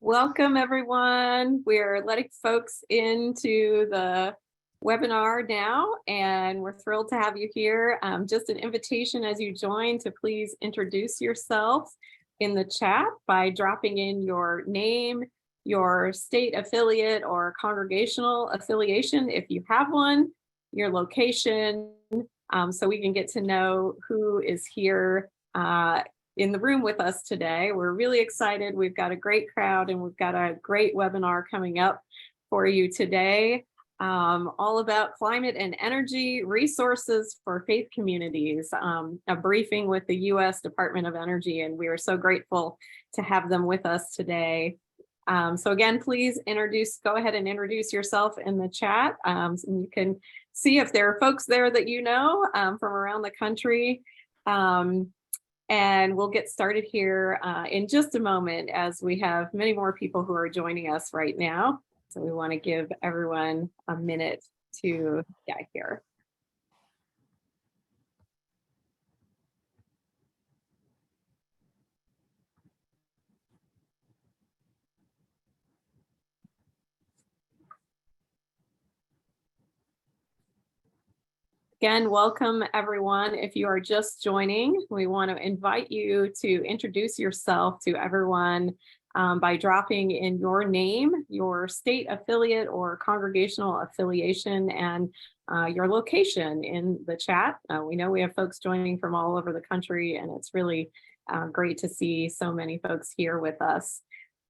Welcome, everyone. We're letting folks into the webinar now, and we're thrilled to have you here. Just an invitation as you join to please introduce yourselves in the chat by dropping in your name, your state affiliate or congregational affiliation if you have one, your location, so we can get to know who is here in the room with us today. We're really excited. We've got a great crowd and we've got a great webinar coming up for you today, all about climate and energy resources for faith communities, a briefing with the U.S. Department of Energy, and we are so grateful to have them with us today. So again, please go ahead and introduce yourself in the chat. So you can see if there are folks there that you know from around the country. And we'll get started here in just a moment as we have many more people who are joining us right now. So we want to give everyone a minute to get here. Again, welcome everyone. If you are just joining, we want to invite you to introduce yourself to everyone by dropping in your name, your state affiliate or congregational affiliation, and your location in the chat. We know we have folks joining from all over the country, and it's really great to see so many folks here with us.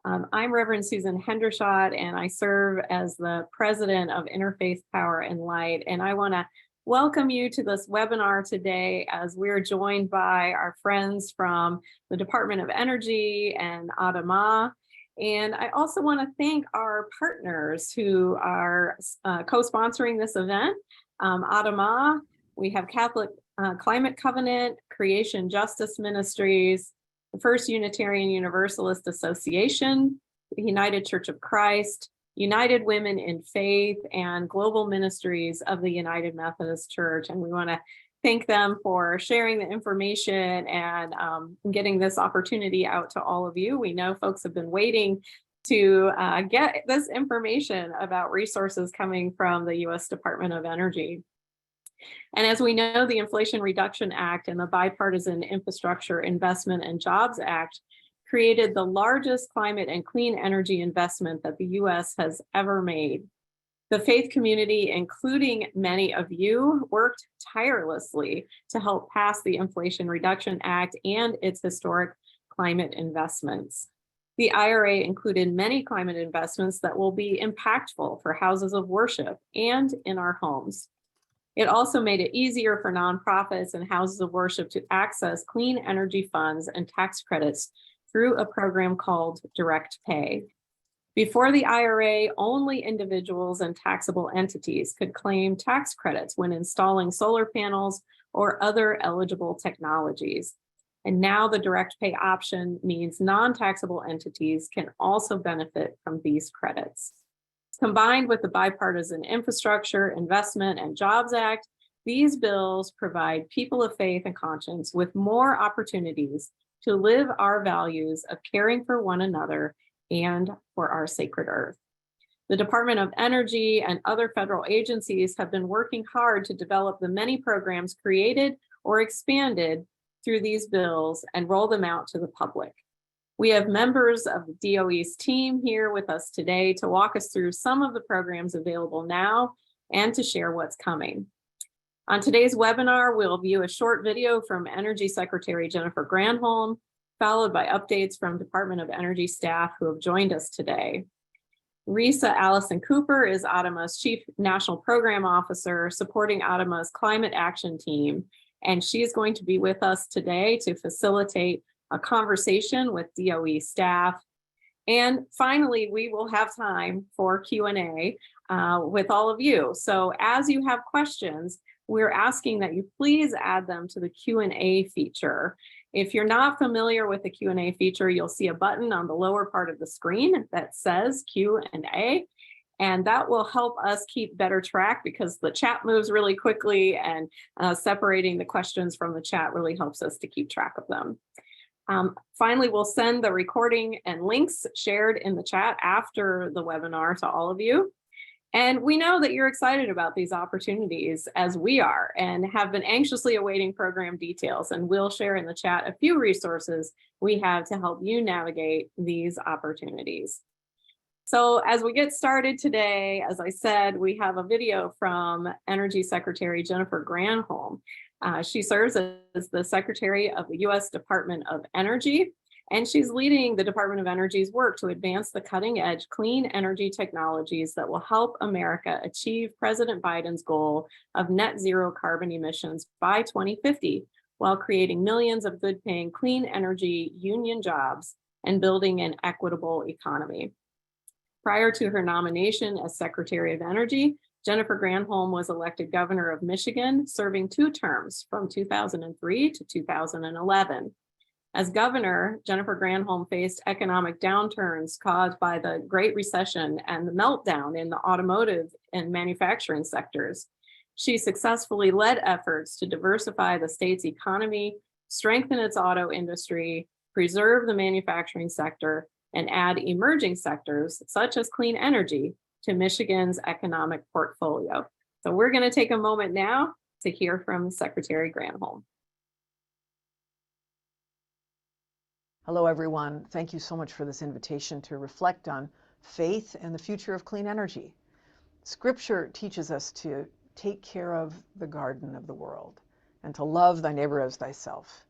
I'm Reverend Susan Hendershot, and I serve as the president of Interfaith Power and Light, and I want to welcome you to this webinar today as we're joined by our friends from the Department of Energy and IIJA. And I also want to thank our partners who are co-sponsoring this event. IIJA, we have Catholic Climate Covenant, Creation Justice Ministries, the First Unitarian Universalist Association, the United Church of Christ, United Women in Faith, and Global Ministries of the United Methodist Church. And we want to thank them for sharing the information and getting this opportunity out to all of you. We know folks have been waiting to get this information about resources coming from the U.S. Department of Energy. And as we know, the Inflation Reduction Act and the Bipartisan Infrastructure Investment and Jobs Act created the largest climate and clean energy investment that the U.S. has ever made. The faith community, including many of you, worked tirelessly to help pass the Inflation Reduction Act and its historic climate investments. The IRA included many climate investments that will be impactful for houses of worship and in our homes. It also made it easier for nonprofits and houses of worship to access clean energy funds and tax credits through a program called Direct Pay. Before the IRA, only individuals and taxable entities could claim tax credits when installing solar panels or other eligible technologies. And now the Direct Pay option means non-taxable entities can also benefit from these credits. Combined with the Bipartisan Infrastructure, Investment, and Jobs Act, these bills provide people of faith and conscience with more opportunities to live our values of caring for one another and for our sacred earth. The Department of Energy and other federal agencies have been working hard to develop the many programs created or expanded through these bills and roll them out to the public. We have members of the DOE's team here with us today to walk us through some of the programs available now and to share what's coming. On today's webinar, we'll view a short video from Energy Secretary Jennifer Granholm, followed by updates from Department of Energy staff who have joined us today. Risa Allison Cooper is IIJA's Chief National Program Officer supporting IIJA's Climate Action Team, and she is going to be with us today to facilitate a conversation with DOE staff. And finally, we will have time for Q&A with all of you. So as you have questions, we're asking that you please add them to the Q&A feature. If you're not familiar with the Q&A feature, you'll see a button on the lower part of the screen that says Q&A, and that will help us keep better track because the chat moves really quickly, and separating the questions from the chat really helps us to keep track of them. Finally, we'll send the recording and links shared in the chat after the webinar to all of you. And we know that you're excited about these opportunities as we are and have been anxiously awaiting program details. And we'll share in the chat a few resources we have to help you navigate these opportunities. So as we get started today, as I said, we have a video from Energy Secretary Jennifer Granholm. She serves as the Secretary of the U.S. Department of Energy, and she's leading the Department of Energy's work to advance the cutting-edge clean energy technologies that will help America achieve President Biden's goal of net zero carbon emissions by 2050, while creating millions of good-paying clean energy union jobs and building an equitable economy. Prior to her nomination as Secretary of Energy, Jennifer Granholm was elected governor of Michigan, serving 2 terms from 2003 to 2011. As governor, Jennifer Granholm faced economic downturns caused by the Great Recession and the meltdown in the automotive and manufacturing sectors. She successfully led efforts to diversify the state's economy, strengthen its auto industry, preserve the manufacturing sector, and add emerging sectors such as clean energy to Michigan's economic portfolio. So we're going to take a moment now to hear from Secretary Granholm. Hello, everyone. Thank you so much for this invitation to reflect on faith and the future of clean energy. Scripture teaches us to take care of the garden of the world and to love thy neighbor as thyself.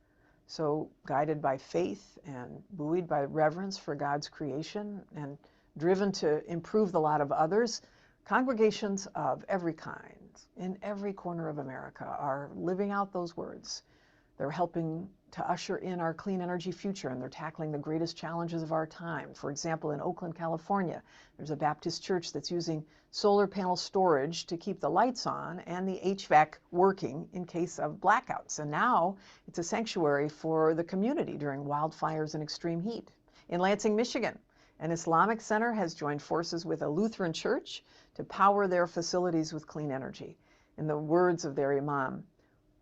So, guided by faith and buoyed by reverence for God's creation and driven to improve the lot of others, congregations of every kind in every corner of America are living out those words. They're helping to usher in our clean energy future, and they're tackling the greatest challenges of our time. For example, in Oakland, California, there's a Baptist church that's using solar panel storage to keep the lights on and the HVAC working in case of blackouts. And now it's a sanctuary for the community during wildfires and extreme heat. In Lansing, Michigan, an Islamic center has joined forces with a Lutheran church to power their facilities with clean energy. In the words of their imam,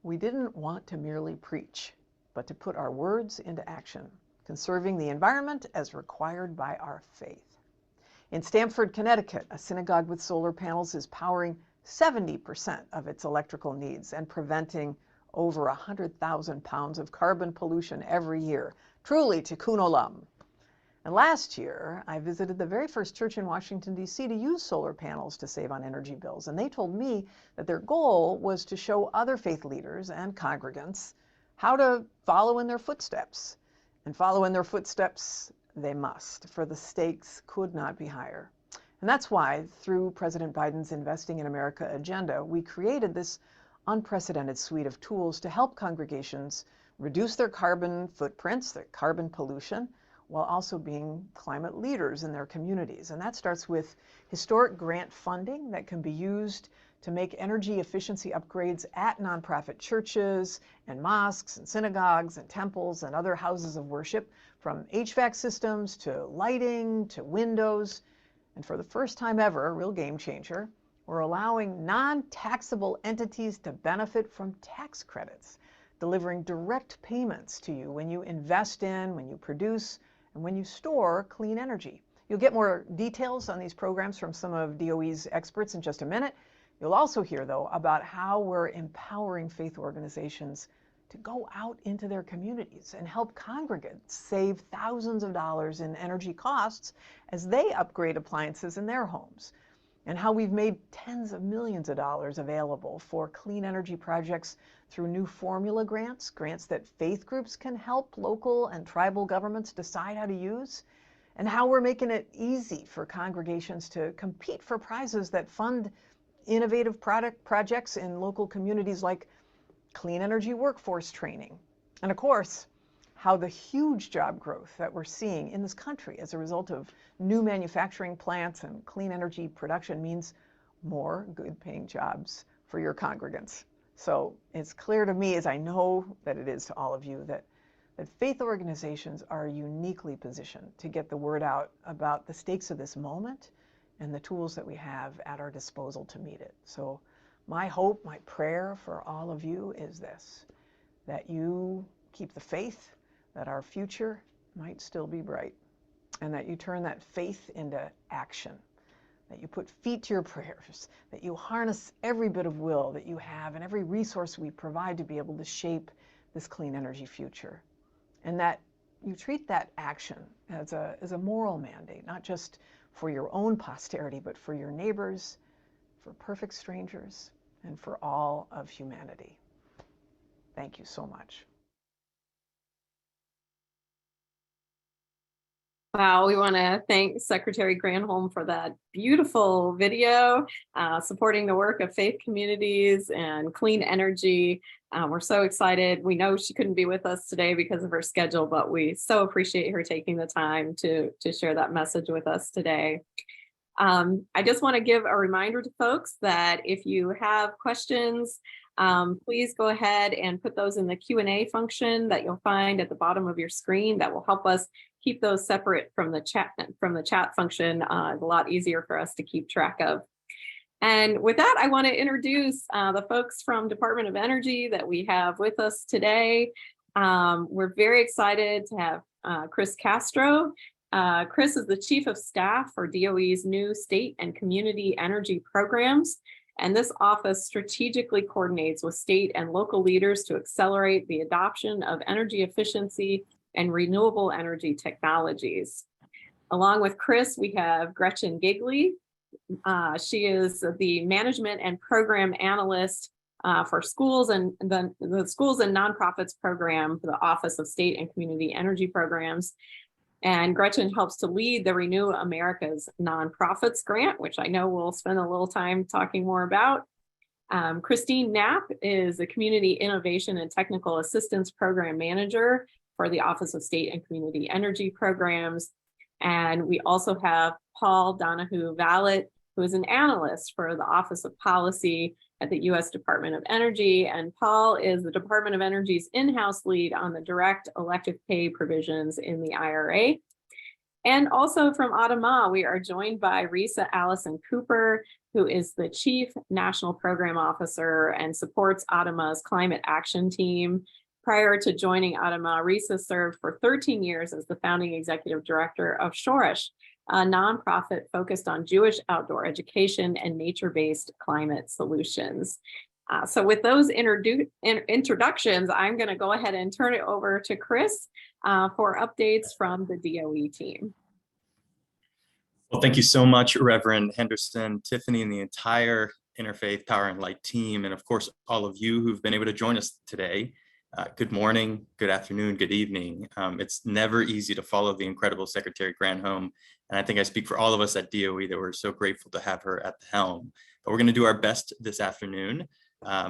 "We didn't want to merely preach, but to put our words into action, conserving the environment as required by our faith." In Stamford, Connecticut, a synagogue with solar panels is powering 70% of its electrical needs and preventing over 100,000 pounds of carbon pollution every year. Truly tikkun olam. And last year, I visited the very first church in Washington, D.C. to use solar panels to save on energy bills. And they told me that their goal was to show other faith leaders and congregants how to follow in their footsteps. And follow in their footsteps they must, for the stakes could not be higher. And that's why, through President Biden's Investing in America agenda, we created this unprecedented suite of tools to help congregations reduce their carbon footprints, their carbon pollution, while also being climate leaders in their communities. And that starts with historic grant funding that can be used to make energy efficiency upgrades at nonprofit churches and mosques and synagogues and temples and other houses of worship, from HVAC systems to lighting to windows. And for the first time ever, a real game changer, we're allowing non-taxable entities to benefit from tax credits, delivering direct payments to you when you invest in, when you produce, and when you store clean energy. You'll get more details on these programs from some of DOE's experts in just a minute. You'll also hear, though, about how we're empowering faith organizations to go out into their communities and help congregants save thousands of dollars in energy costs as they upgrade appliances in their homes, and how we've made tens of millions of dollars available for clean energy projects through new formula grants, grants that faith groups can help local and tribal governments decide how to use, and how we're making it easy for congregations to compete for prizes that fund innovative projects in local communities like clean energy workforce training. And of course, how the huge job growth that we're seeing in this country as a result of new manufacturing plants and clean energy production means more good-paying jobs for your congregants. So it's clear to me, as I know that it is to all of you, that faith organizations are uniquely positioned to get the word out about the stakes of this moment and the tools that we have at our disposal to meet it. So my hope, my prayer for all of you is this, that you keep the faith, that our future might still be bright, and that you turn that faith into action, that you put feet to your prayers, that you harness every bit of will that you have and every resource we provide to be able to shape this clean energy future, and that you treat that action as a moral mandate, not just for your own posterity, but for your neighbors, for perfect strangers, and for all of humanity. Thank you so much. Wow, we want to thank Secretary Granholm for that beautiful video supporting the work of faith communities and clean energy. We're so excited. We know she couldn't be with us today because of her schedule, but we so appreciate her taking the time to share that message with us today. I just want to give a reminder to folks that if you have questions, please go ahead and put those in the Q&A function that you'll find at the bottom of your screen. That will help us keep those separate from the chat function. A lot easier for us to keep track of. And with that, I want to introduce the folks from Department of Energy that we have with us today. We're very excited to have Chris Castro. Chris is the Chief of Staff for DOE's new state and community energy programs. And this office strategically coordinates with state and local leaders to accelerate the adoption of energy efficiency and renewable energy technologies. Along with Chris, we have Gretchen Gigley. She is the management and program analyst for schools and the schools and nonprofits program for the Office of State and Community Energy Programs. And Gretchen helps to lead the Renew America's Nonprofits Grant, which I know we'll spend a little time talking more about. Christine Knapp is the Community Innovation and Technical Assistance Program Manager for the Office of State and Community Energy Programs. And we also have Paul Donahue-Vallet, who is an analyst for the Office of Policy at the U.S. Department of Energy. And Paul is the Department of Energy's in-house lead on the direct elective pay provisions in the IRA. And also from ADAMA, we are joined by Risa Allison Cooper, who is the Chief National Program Officer and supports ADAMA's Climate Action Team. Prior to joining ADAMA, Risa served for 13 years as the founding executive director of Shoresh, a nonprofit focused on Jewish outdoor education and nature-based climate solutions. So with those introductions, I'm going to go ahead and turn it over to Chris for updates from the DOE team. Well, thank you so much, Reverend Henderson, Tiffany, and the entire Interfaith Power and Light team, and of course, all of you who've been able to join us today. Good morning, good afternoon, good evening. It's never easy to follow the incredible Secretary Granholm, and I think I speak for all of us at DOE that we're so grateful to have her at the helm. But we're going to do our best this afternoon.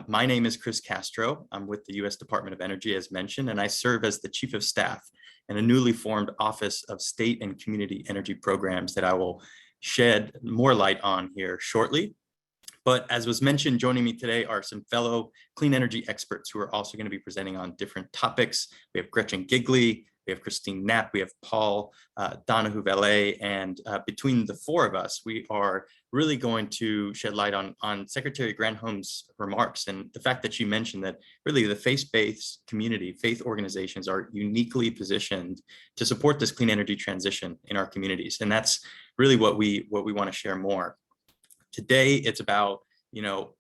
My name is Chris Castro. I'm with the U.S. Department of Energy, as mentioned, and I serve as the Chief of Staff in a newly formed Office of State and Community Energy Programs that I will shed more light on here shortly. But as was mentioned, joining me today are some fellow clean energy experts who are also going to be presenting on different topics. We have Gretchen Gigley, we have Christine Knapp, we have Paul Donahue-Vallet, and between the four of us, we are really going to shed light on Secretary Granholm's remarks and the fact that she mentioned that really the faith-based community, faith organizations are uniquely positioned to support this clean energy transition in our communities. And that's really what we want to share more. Today, it's about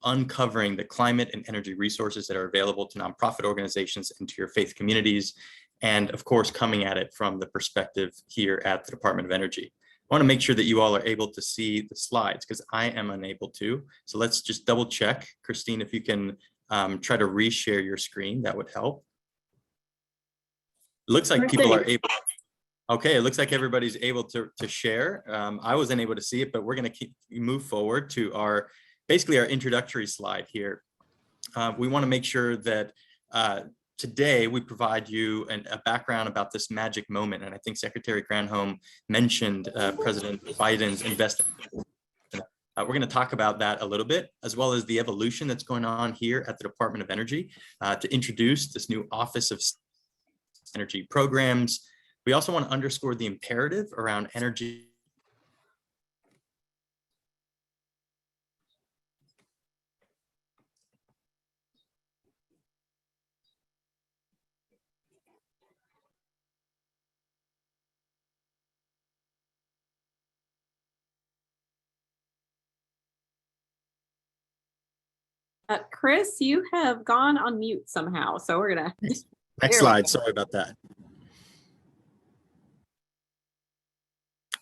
uncovering the climate and energy resources that are available to nonprofit organizations and to your faith communities, and of course, coming at it from the perspective here at the Department of Energy. I want to make sure that you all are able to see the slides because I am unable to. So let's just double check. Christine, if you can try to reshare your screen, that would help. It looks like people are able. Okay, it looks like everybody's able to share. I wasn't able to see it, but we're going to move forward to basically our introductory slide here. We want to make sure that today we provide you a background about this magic moment. And I think Secretary Granholm mentioned President Biden's investment. We're going to talk about that a little bit, as well as the evolution that's going on here at the Department of Energy to introduce this new Office of Energy Programs. We also want to underscore the imperative around energy Chris, you have gone on mute somehow, so we're gonna. Next There we slide. go. Sorry about that.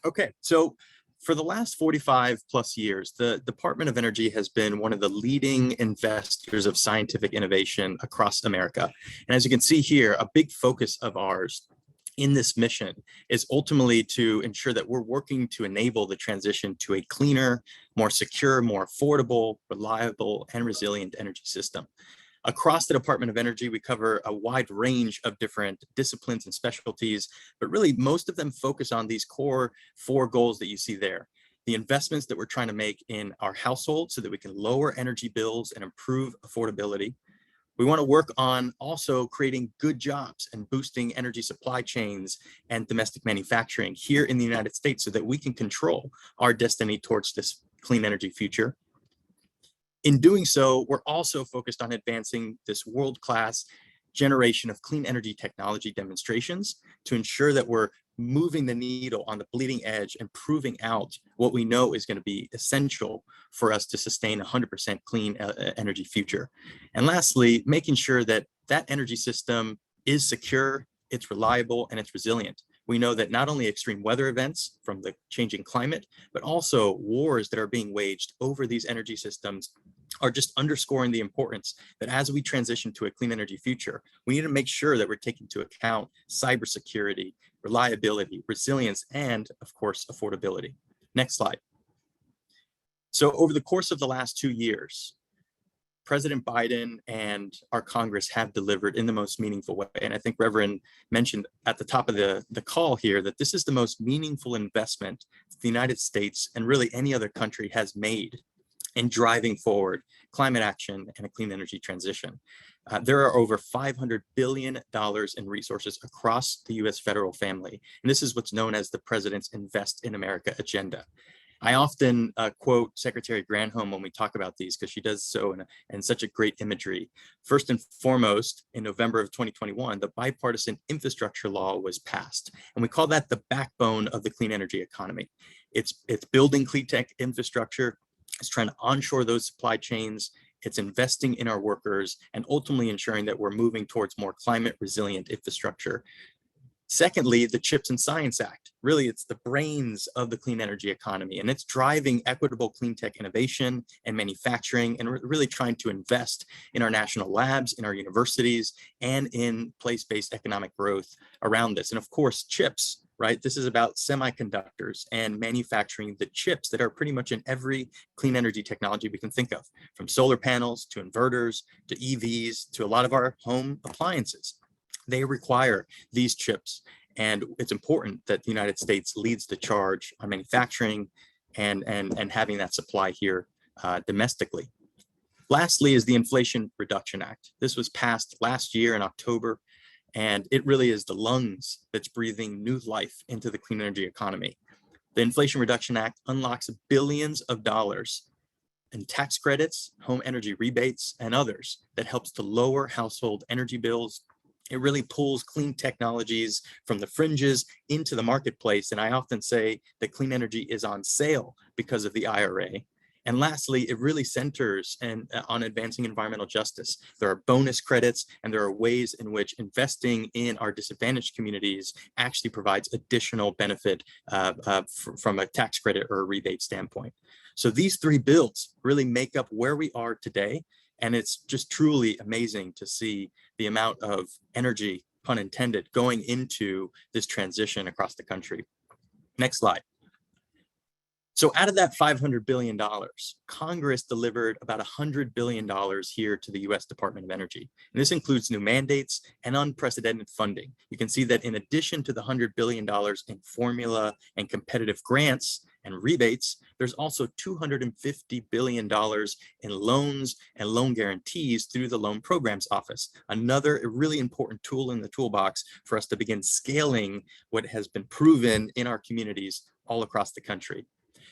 Okay, so for the last 45 plus years, the Department of Energy has been one of the leading investors of scientific innovation across America. And as you can see here, a big focus of ours in this mission is ultimately to ensure that we're working to enable the transition to a cleaner, more secure, more affordable, reliable, and resilient energy system. Across the Department of Energy, we cover a wide range of different disciplines and specialties, but really most of them focus on these core 4 goals that you see there. The investments that we're trying to make in our household so that we can lower energy bills and improve affordability. We want to work on also creating good jobs and boosting energy supply chains and domestic manufacturing here in the United States so that we can control our destiny towards this clean energy future. In doing so, we're also focused on advancing this world-class generation of clean energy technology demonstrations to ensure that we're moving the needle on the bleeding edge and proving out what we know is going to be essential for us to sustain 100% clean energy future. And lastly, making sure that that energy system is secure, it's reliable, and it's resilient. We know that not only extreme weather events from the changing climate, but also wars that are being waged over these energy systems are just underscoring the importance that as we transition to a clean energy future, we need to make sure that we're taking into account cybersecurity, reliability, resilience, and of course, affordability. Next slide. So over the course of the last 2 years, President Biden and our Congress have delivered in the most meaningful way. And I think Reverend mentioned at the top of the call here that this is the most meaningful investment the United States and really any other country has made in driving forward climate action and a clean energy transition. There are over $500 billion in resources across the US federal family. And this is what's known as the President's Invest in America agenda. I often quote Secretary Granholm when we talk about these because she does so in such a great imagery. First and foremost, in November of 2021, the bipartisan infrastructure law was passed, and we call that the backbone of the clean energy economy. It's building clean tech infrastructure, it's trying to onshore those supply chains, it's investing in our workers, and ultimately ensuring that we're moving towards more climate resilient infrastructure. Secondly, the CHIPS and Science Act. Really, it's the brains of the clean energy economy, and it's driving equitable clean tech innovation and manufacturing, and really trying to invest in our national labs, in our universities, and in place-based economic growth around this. And of course, CHIPS, right? This is about semiconductors and manufacturing the chips that are pretty much in every clean energy technology we can think of, from solar panels to inverters to EVs to a lot of our home appliances. They require these chips, and it's important that the United States leads the charge on manufacturing and having that supply here domestically. Lastly is the Inflation Reduction Act. This was passed last year in October, and it really is the lungs that's breathing new life into the clean energy economy. The Inflation Reduction Act unlocks billions of dollars in tax credits, home energy rebates, and others that helps to lower household energy bills. It really pulls clean technologies from the fringes into the marketplace. And I often say that clean energy is on sale because of the IRA. And lastly, it really centers on advancing environmental justice. There are bonus credits, and there are ways in which investing in our disadvantaged communities actually provides additional benefit from a tax credit or a rebate standpoint. So these 3 bills really make up where we are today. And it's just truly amazing to see the amount of energy, pun intended, going into this transition across the country. Next slide. So out of that $500 billion, Congress delivered about $100 billion here to the US Department of Energy. And this includes new mandates and unprecedented funding. You can see that in addition to the $100 billion in formula and competitive grants and rebates, there's also $250 billion in loans and loan guarantees through the Loan Programs Office, another really important tool in the toolbox for us to begin scaling what has been proven in our communities all across the country.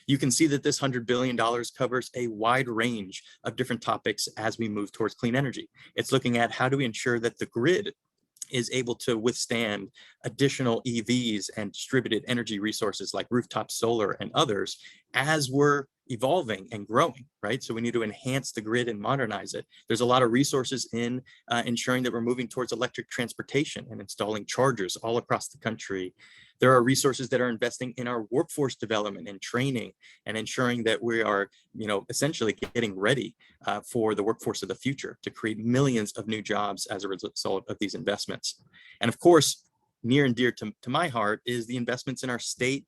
You can see that this $100 billion covers a wide range of different topics as we move towards clean energy. It's looking at how do we ensure that the grid is able to withstand additional EVs and distributed energy resources like rooftop solar and others as we're evolving and growing, right? So we need to enhance the grid and modernize it. There's a lot of resources in ensuring that we're moving towards electric transportation and installing chargers all across the country. There are resources that are investing in our workforce development and training and ensuring that we are, essentially getting ready for the workforce of the future to create millions of new jobs as a result of these investments. And of course, near and dear to my heart is the investments in our state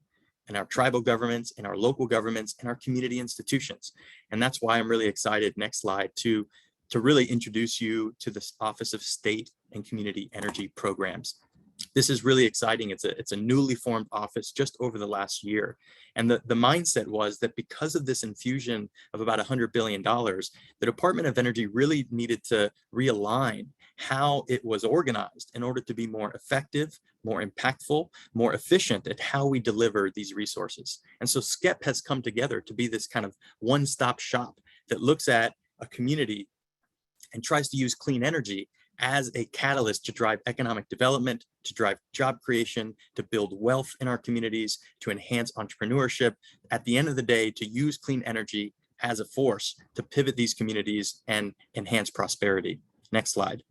and our tribal governments and our local governments and our community institutions. And that's why I'm really excited, next slide, to really introduce you to the Office of State and Community Energy Programs. This is really exciting. It's a newly formed office just over the last year. And the mindset was that because of this infusion of about $100 billion, the Department of Energy really needed to realign how it was organized in order to be more effective, more impactful, more efficient at how we deliver these resources. And so SCEP has come together to be this kind of one-stop shop that looks at a community and tries to use clean energy as a catalyst to drive economic development, to drive job creation, to build wealth in our communities, to enhance entrepreneurship. At the end of the day, to use clean energy as a force to pivot these communities and enhance prosperity. Next slide.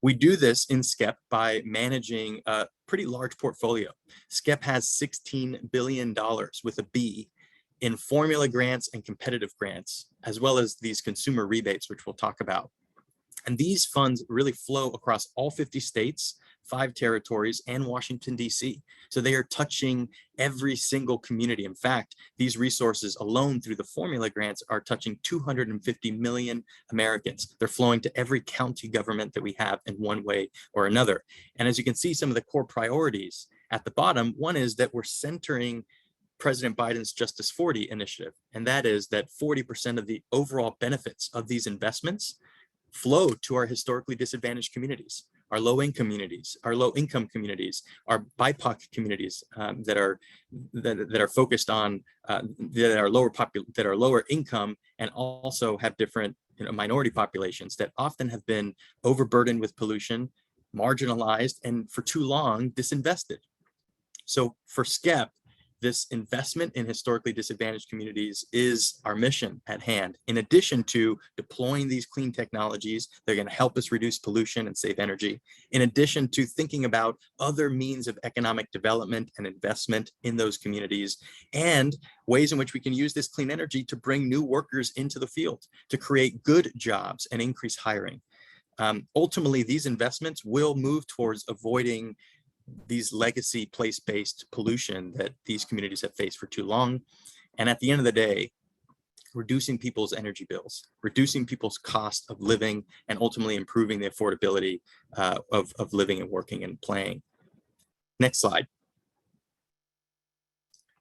We do this in SCEP by managing a pretty large portfolio. SCEP has $16 billion with a B in formula grants and competitive grants, as well as these consumer rebates, which we'll talk about. And these funds really flow across all 50 states, 5 territories, and Washington, D.C. So they are touching every single community. In fact, these resources alone through the formula grants are touching 250 million Americans. They're flowing to every county government that we have in one way or another. And as you can see, some of the core priorities at the bottom, one is that we're centering President Biden's Justice 40 initiative. And that is that 40% of the overall benefits of these investments flow to our historically disadvantaged communities, our low-income communities, our our BIPOC communities that are focused on that are lower income and also have different minority populations that often have been overburdened with pollution, marginalized, and for too long disinvested. So for SCEP, this investment in historically disadvantaged communities is our mission at hand. In addition to deploying these clean technologies, they're going to help us reduce pollution and save energy. In addition to thinking about other means of economic development and investment in those communities, and ways in which we can use this clean energy to bring new workers into the field, to create good jobs and increase hiring. Ultimately, these investments will move towards avoiding these legacy place-based pollution that these communities have faced for too long. And at the end of the day, reducing people's energy bills, reducing people's cost of living, and ultimately improving the affordability of living and working and playing. Next slide.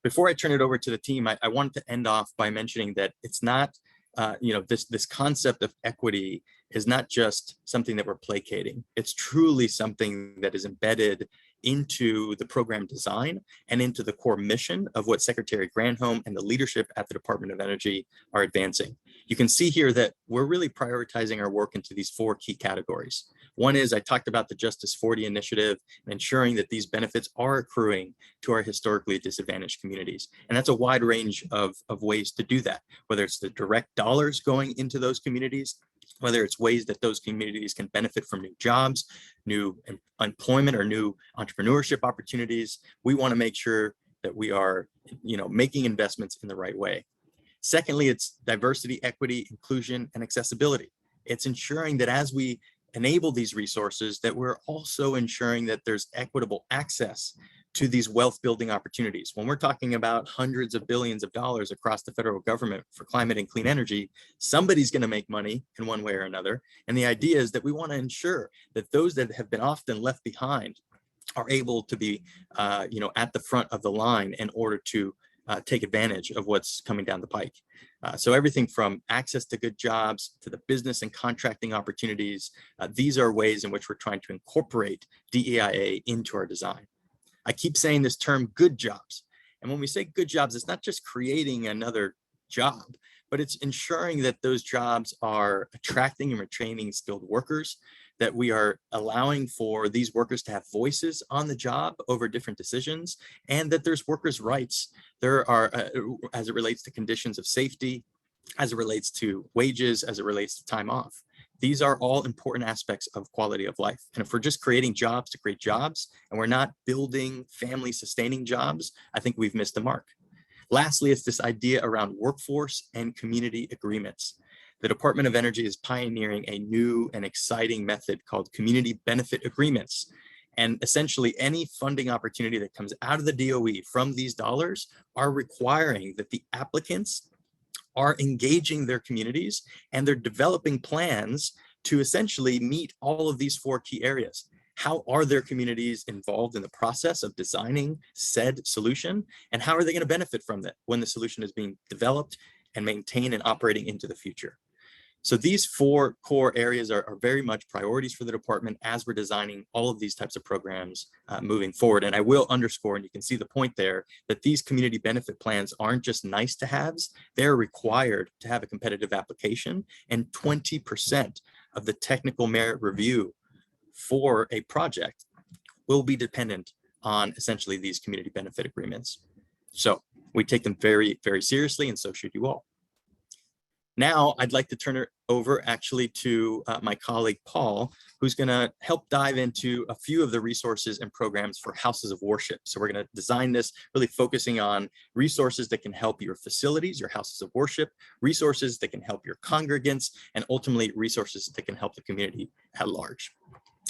Before I turn it over to the team, I wanted to end off by mentioning that it's not, this concept of equity is not just something that we're placating. It's truly something that is embedded into the program design and into the core mission of what Secretary Granholm and the leadership at the Department of Energy are advancing. You can see here that we're really prioritizing our work into these 4 key categories. One is, I talked about the Justice 40 initiative and ensuring that these benefits are accruing to our historically disadvantaged communities. And that's a wide range of ways to do that, whether it's the direct dollars going into those communities, whether it's ways that those communities can benefit from new jobs, new employment, or new entrepreneurship opportunities. We want to make sure that we are, making investments in the right way. Secondly, it's diversity, equity, inclusion, and accessibility. It's ensuring that as we enable these resources, that we're also ensuring that there's equitable access to these wealth building opportunities. When we're talking about hundreds of billions of dollars across the federal government for climate and clean energy, somebody's going to make money in one way or another. And the idea is that we want to ensure that those that have been often left behind are able to be, at the front of the line in order to take advantage of what's coming down the pike. So everything from access to good jobs to the business and contracting opportunities, these are ways in which we're trying to incorporate DEIA into our design. I keep saying this term, good jobs. And when we say good jobs, it's not just creating another job, but it's ensuring that those jobs are attracting and retaining skilled workers, that we are allowing for these workers to have voices on the job over different decisions, and that there's workers' rights. There are, as it relates to conditions of safety, as it relates to wages, as it relates to time off. These are all important aspects of quality of life. And if we're just creating jobs to create jobs, and we're not building family sustaining jobs, I think we've missed the mark. Lastly, it's this idea around workforce and community agreements. The Department of Energy is pioneering a new and exciting method called community benefit agreements. And essentially any funding opportunity that comes out of the DOE from these dollars are requiring that the applicants are engaging their communities, and they're developing plans to essentially meet all of these 4 key areas. How are their communities involved in the process of designing said solution? And how are they going to benefit from that when the solution is being developed and maintained and operating into the future? So these 4 core areas are very much priorities for the department as we're designing all of these types of programs moving forward. And I will underscore, and you can see the point there, that these community benefit plans aren't just nice to haves, they're required to have a competitive application, and 20% of the technical merit review for a project will be dependent on essentially these community benefit agreements. So we take them very, very seriously, and so should you all. Now, I'd like to turn it over actually to my colleague, Paul, who's going to help dive into a few of the resources and programs for houses of worship. So we're going to design this really focusing on resources that can help your facilities, your houses of worship, resources that can help your congregants, and ultimately resources that can help the community at large.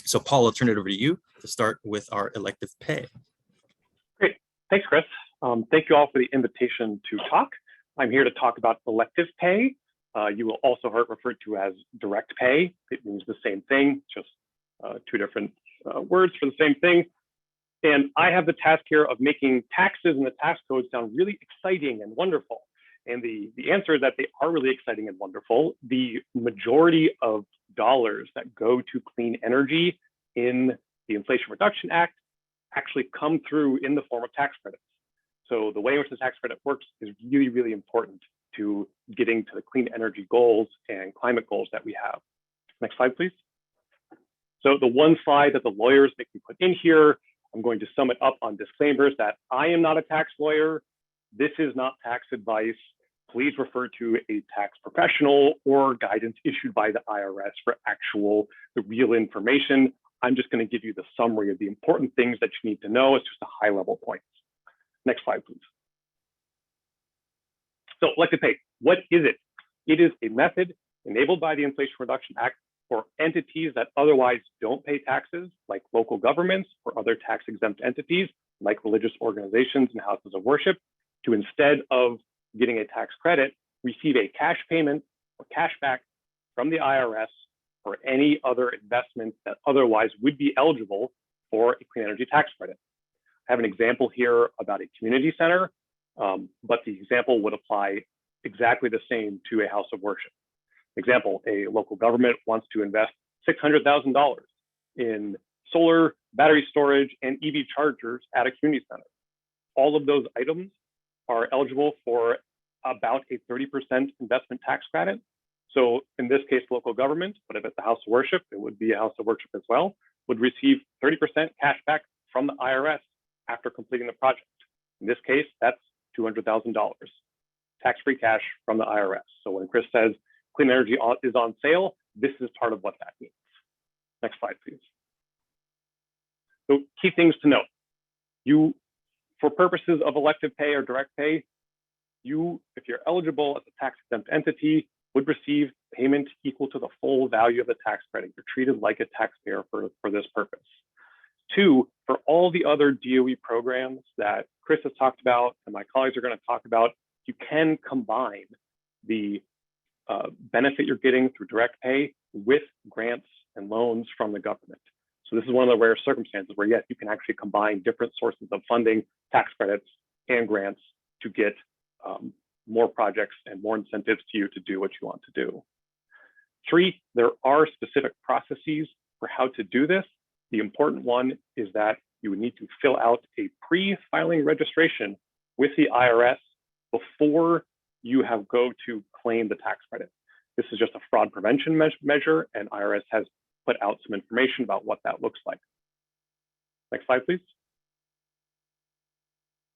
So Paul, I'll turn it over to you to start with our elective pay. Great. Thanks, Chris. Thank you all for the invitation to talk. I'm here to talk about elective pay. You will also hear it referred to as direct pay. It means the same thing, just 2 different words for the same thing. And I have the task here of making taxes and the tax code sound really exciting and wonderful. And the answer is that they are really exciting and wonderful. The majority of dollars that go to clean energy in the Inflation Reduction Act actually come through in the form of tax credits. So the way in which the tax credit works is really, really important to getting to the clean energy goals and climate goals that we have. Next slide, please. So the one slide that the lawyers make me put in here, I'm going to sum it up on disclaimers that I am not a tax lawyer. This is not tax advice. Please refer to a tax professional or guidance issued by the IRS for the real information. I'm just going to give you the summary of the important things that you need to know. It's just a high level points. Next slide, please. So elective pay, what is it? It is a method enabled by the Inflation Reduction Act for entities that otherwise don't pay taxes, like local governments or other tax exempt entities, like religious organizations and houses of worship, to instead of getting a tax credit, receive a cash payment or cash back from the IRS for any other investments that otherwise would be eligible for a clean energy tax credit. I have an example here about a community center, but the example would apply exactly the same to a house of worship. Example, a local government wants to invest $600,000 in solar, battery storage, and EV chargers at a community center. All of those items are eligible for about a 30% investment tax credit. So in this case, local government, but if it's a house of worship, it would be a house of worship as well, would receive 30% cash back from the IRS after completing the project. In this case, that's $200,000, tax-free cash from the IRS. So when Chris says clean energy is on sale, this is part of what that means. Next slide, please. So key things to note. For purposes of elective pay or direct pay, if you're eligible as a tax-exempt entity, would receive payment equal to the full value of the tax credit. You're treated like a taxpayer for this purpose. 2, for all the other DOE programs that Chris has talked about and my colleagues are going to talk about, you can combine the benefit you're getting through direct pay with grants and loans from the government. So this is one of the rare circumstances where, yes, you can actually combine different sources of funding, tax credits, and grants to get more projects and more incentives to you to do what you want to do. 3, there are specific processes for how to do this. The important one is that you would need to fill out a pre-filing registration with the IRS before you go to claim the tax credit. This is just a fraud prevention measure, and IRS has put out some information about what that looks like. Next slide, please.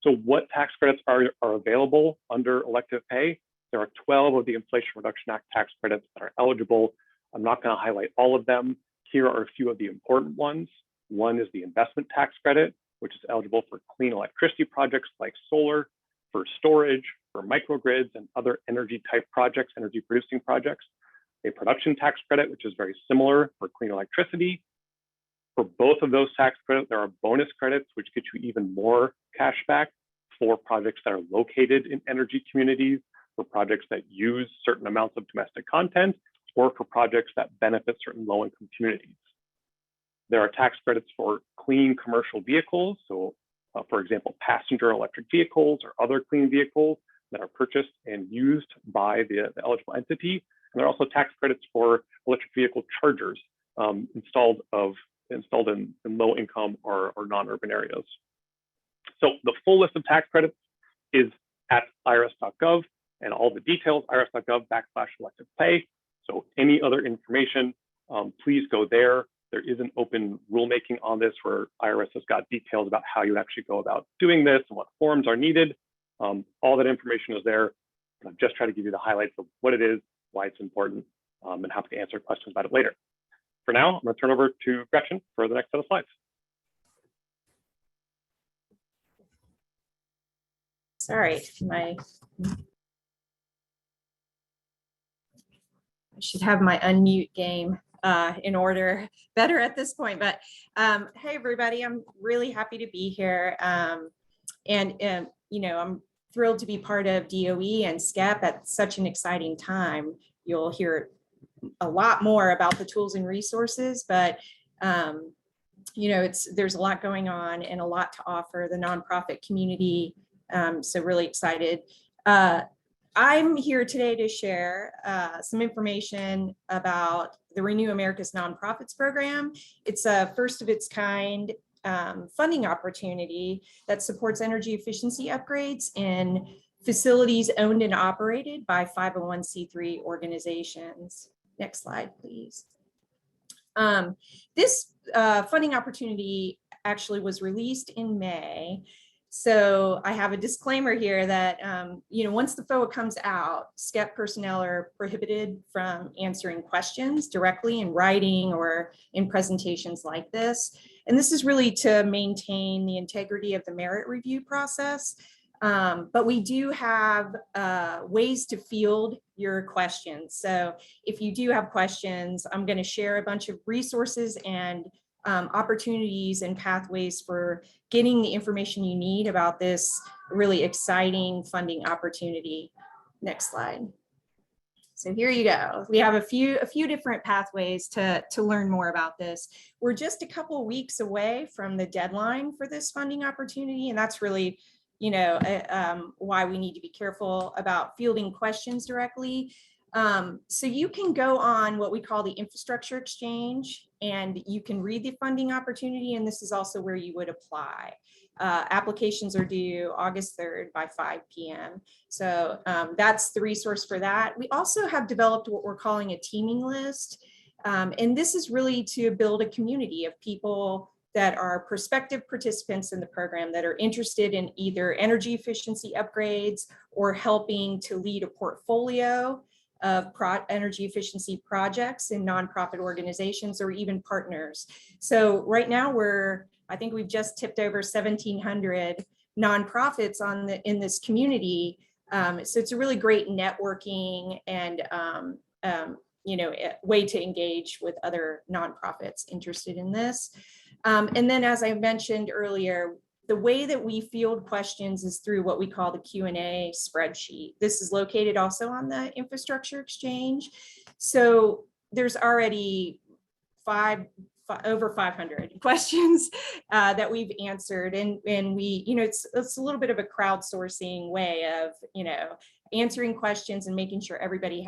So what tax credits are available under elective pay? There are 12 of the Inflation Reduction Act tax credits that are eligible. I'm not going to highlight all of them. Here are a few of the important ones. One is the investment tax credit, which is eligible for clean electricity projects like solar, for storage, for microgrids and other energy type projects, energy producing projects. A production tax credit, which is very similar for clean electricity. For both of those tax credits, there are bonus credits, which get you even more cash back for projects that are located in energy communities, for projects that use certain amounts of domestic content, or for projects that benefit certain low-income communities. There are tax credits for clean commercial vehicles. So for example, passenger electric vehicles or other clean vehicles that are purchased and used by the eligible entity. And there are also tax credits for electric vehicle chargers installed in low income or non-urban areas. So the full list of tax credits is at irs.gov, and all the details, irs.gov/elective pay. So any other information, please go there. There is an open rulemaking on this where IRS has got details about how you actually go about doing this and what forms are needed. All that information is there. I've just tried to give you the highlights of what it is, why it's important, and happy to answer questions about it later. For now, I'm going to turn over to Gretchen for the next set of slides. Sorry, I should have my unmute game in order better at this point. But hey, everybody, I'm really happy to be here. You know, I'm thrilled to be part of DOE and SCEP at such an exciting time. You'll hear a lot more about the tools and resources, but you know, there's a lot going on and a lot to offer the nonprofit community. So really excited. I'm here today to share some information about the Renew America's Nonprofits program. It's a first of its kind funding opportunity that supports energy efficiency upgrades in facilities owned and operated by 501c3 organizations. Next slide, please. This funding opportunity actually was released in May. So I have a disclaimer here that, you know, once the FOA comes out, SCEP personnel are prohibited from answering questions directly in writing or in presentations like this. And this is really to maintain the integrity of the merit review process. But we do have ways to field your questions. So if you do have questions, I'm going to share a bunch of resources and opportunities and pathways for getting the information you need about this really exciting funding opportunity. Next slide. So here you go. We have a few different pathways to learn more about this. We're just a couple of weeks away from the deadline for this funding opportunity, and that's really, you know, why we need to be careful about fielding questions directly. So you can go on what we call the infrastructure exchange, and you can read the funding opportunity, and this is also where you would apply. Applications are due August 3rd by 5 p.m. So that's the resource for that. We also have developed what we're calling a teaming list. And this is really to build a community of people that are prospective participants in the program that are interested in either energy efficiency upgrades or helping to lead a portfolio of energy efficiency projects in nonprofit organizations or even partners. So right now I think we've just tipped over 1,700 nonprofits in this community. So it's a really great networking and you know, way to engage with other nonprofits interested in this. And then, as I mentioned earlier, the way that we field questions is through what we call the Q&A spreadsheet. This is located also on the infrastructure exchange. So there's already over 500 questions that we've answered. And we, you know, it's a little bit of a crowdsourcing way of, you know, answering questions and making sure everybody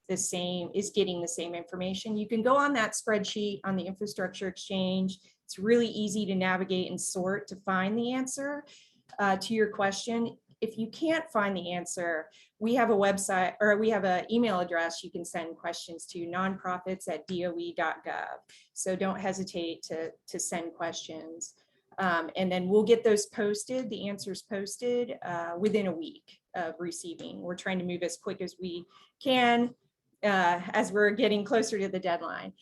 is getting the same information. You can go on that spreadsheet on the infrastructure exchange. It's really easy to navigate and sort to find the answer to your question. if you can't find the answer, we have a website, or we have an email address you can send questions to, nonprofits@doe.gov. So don't hesitate to send questions. And then we'll get those posted, the answers posted within a week of receiving. We're trying to move as quick as we can as we're getting closer to the deadline.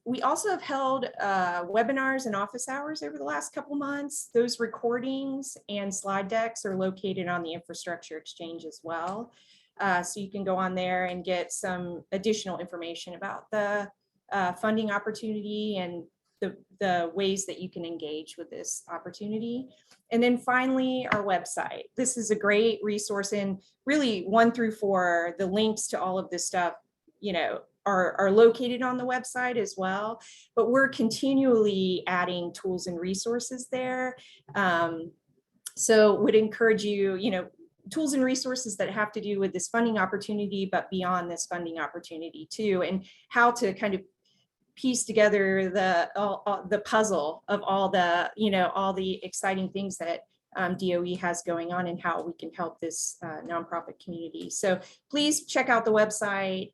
We also have held webinars and office hours over the last couple months. Those recordings and slide decks are located on the Infrastructure Exchange as well. So you can go on there and get some additional information about the funding opportunity and the ways that you can engage with this opportunity. And then finally, our website. This is a great resource, and really 1 through 4, the links to all of this stuff, are located on the website as well, but we're continually adding tools and resources there. So would encourage you, tools and resources that have to do with this funding opportunity, but beyond this funding opportunity too, and how to kind of piece together the puzzle of all the, all the exciting things that DOE has going on and how we can help this nonprofit community. So please check out the website.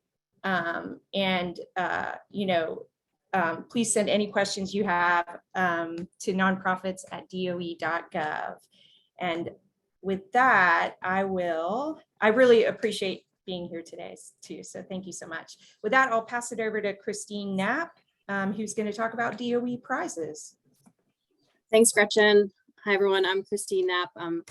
Please send any questions you have to nonprofits@doe.gov. And with that, I really appreciate being here today too. So thank you so much. With that, I'll pass it over to Christine Knapp, who's going to talk about DOE prizes. Thanks, Gretchen. Hi, everyone. I'm Christine Knapp. I'm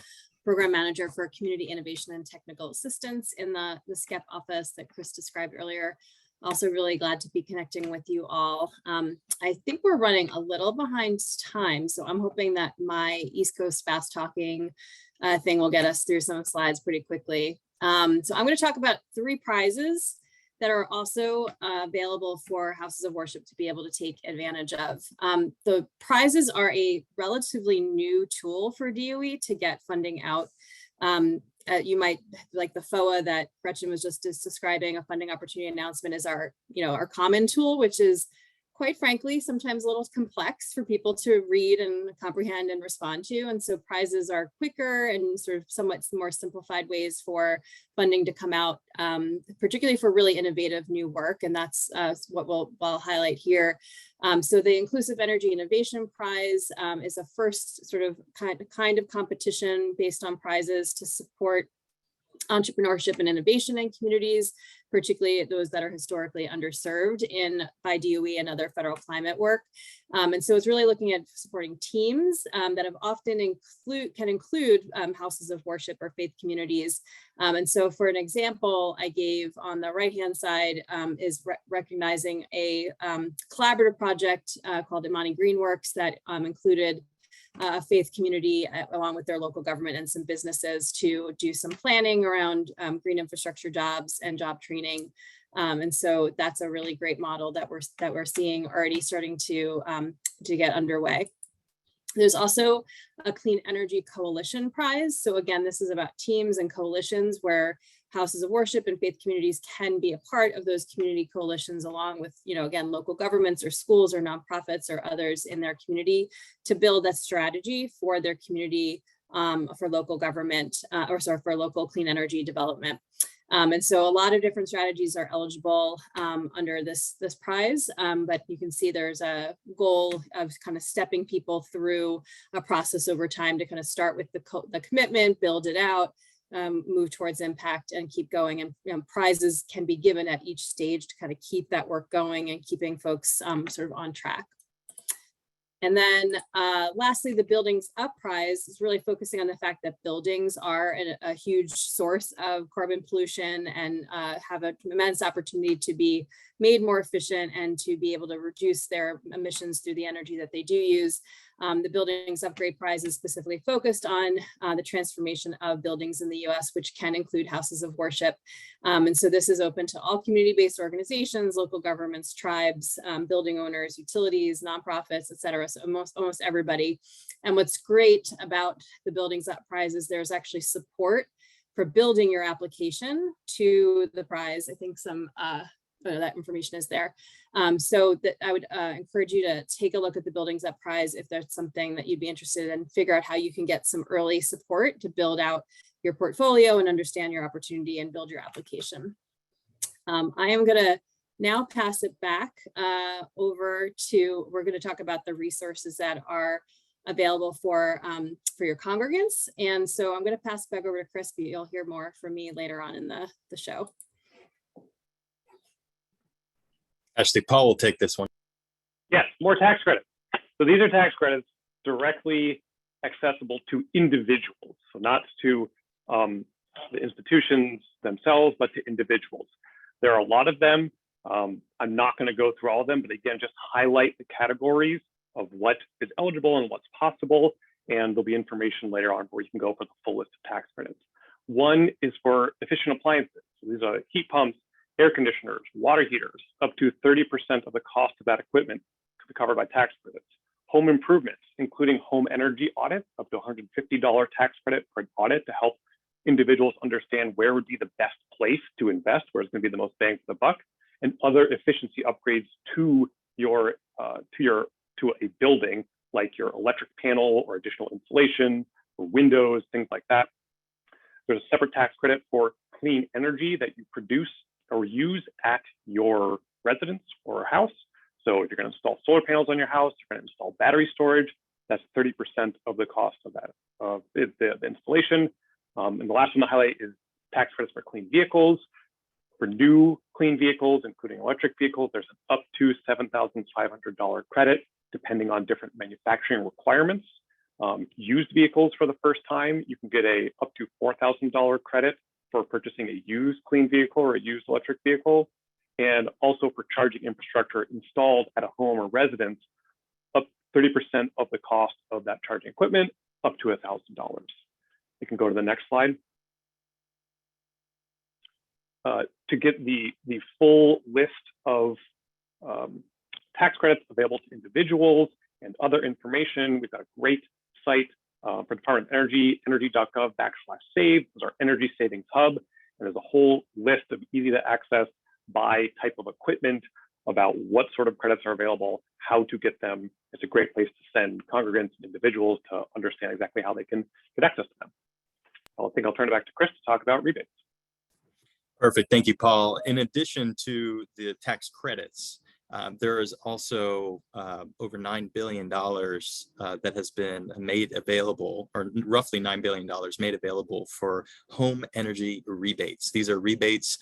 Program Manager for Community Innovation and Technical Assistance in the SCEP office that Chris described earlier. Also really glad to be connecting with you all. I think we're running a little behind time, so I'm hoping that my East Coast fast talking thing will get us through some slides pretty quickly. So I'm going to talk about 3 prizes that are also available for houses of worship to be able to take advantage of. The prizes are a relatively new tool for DOE to get funding out. You might, like the FOA that Gretchen was just describing, a funding opportunity announcement is our common tool, which is quite frankly, sometimes a little complex for people to read and comprehend and respond to. And so prizes are quicker and sort of somewhat more simplified ways for funding to come out, particularly for really innovative new work. And that's what I'll highlight here. So the Inclusive Energy Innovation Prize is a first sort of kind of competition based on prizes to support entrepreneurship and innovation in communities, particularly those that are historically underserved by DOE and other federal climate work. And so it's really looking at supporting teams that have often can include houses of worship or faith communities. And so for an example, I gave on the right-hand side is recognizing a collaborative project called Imani Greenworks that included a faith community along with their local government and some businesses to do some planning around green infrastructure jobs and job training. And so that's a really great model that we're seeing already starting to get underway. There's also a Clean Energy Coalition Prize. So again, this is about teams and coalitions where houses of worship and faith communities can be a part of those community coalitions along with, again, local governments or schools or nonprofits or others in their community to build a strategy for their community for local government for local clean energy development. And so a lot of different strategies are eligible under this prize, but you can see there's a goal of kind of stepping people through a process over time to kind of start with the commitment, build it out, move towards impact and keep going. And prizes can be given at each stage to kind of keep that work going and keeping folks sort of on track. And then lastly, the Buildings Up Prize is really focusing on the fact that buildings are a huge source of carbon pollution and have an immense opportunity to be made more efficient and to be able to reduce their emissions through the energy that they do use. The Buildings Upgrade Prize is specifically focused on the transformation of buildings in the US, which can include houses of worship. And so this is open to all community-based organizations, local governments, tribes, building owners, utilities, nonprofits, et cetera. So almost everybody. And what's great about the Buildings Up Prize is there's actually support for building your application to the prize. I think some that information is there. So that I would encourage you to take a look at the Buildings Up Prize if there's something that you'd be interested in, figure out how you can get some early support to build out your portfolio and understand your opportunity and build your application. I am going to now pass it back over to, we're going to talk about the resources that are available for your congregants. And so I'm going to pass it back over to Chris, but you'll hear more from me later on in the show. Actually, Paul will take this one. Yes, more tax credits. So these are tax credits directly accessible to individuals. So not to the institutions themselves, but to individuals. There are a lot of them. I'm not going to go through all of them, but again, just highlight the categories of what is eligible and what's possible. And there'll be information later on where you can go for the full list of tax credits. One is for efficient appliances. So these are heat pumps, air conditioners, water heaters. Up to 30% of the cost of that equipment could be covered by tax credits. Home improvements, including home energy audits, up to $150 tax credit for an audit to help individuals understand where would be the best place to invest, where it's going to be the most bang for the buck, and other efficiency upgrades to a building, like your electric panel or additional insulation or windows, things like that. There's a separate tax credit for clean energy that you produce or use at your residence or house. So if you're going to install solar panels on your house, you're going to install battery storage, that's 30% of the cost of that, the installation. And the last one to highlight is tax credits for clean vehicles. For new clean vehicles, including electric vehicles, there's an up to $7,500 credit, depending on different manufacturing requirements. Used vehicles for the first time, you can get a up to $4,000 credit for purchasing a used clean vehicle or a used electric vehicle. And also for charging infrastructure installed at a home or residence, up 30% of the cost of that charging equipment, up to $1,000. You can go to the next slide. To get the full list of tax credits available to individuals and other information, we've got a great site for the Department of Energy, energy.gov/save. This is our energy savings hub. And there's a whole list of easy to access by type of equipment about what sort of credits are available, how to get them. It's a great place to send congregants and individuals to understand exactly how they can get access to them. I think I'll turn it back to Chris to talk about rebates. Perfect. Thank you, Paul. In addition to the tax credits, there is also over $9 billion that has been made available, or roughly $9 billion made available for home energy rebates. These are rebates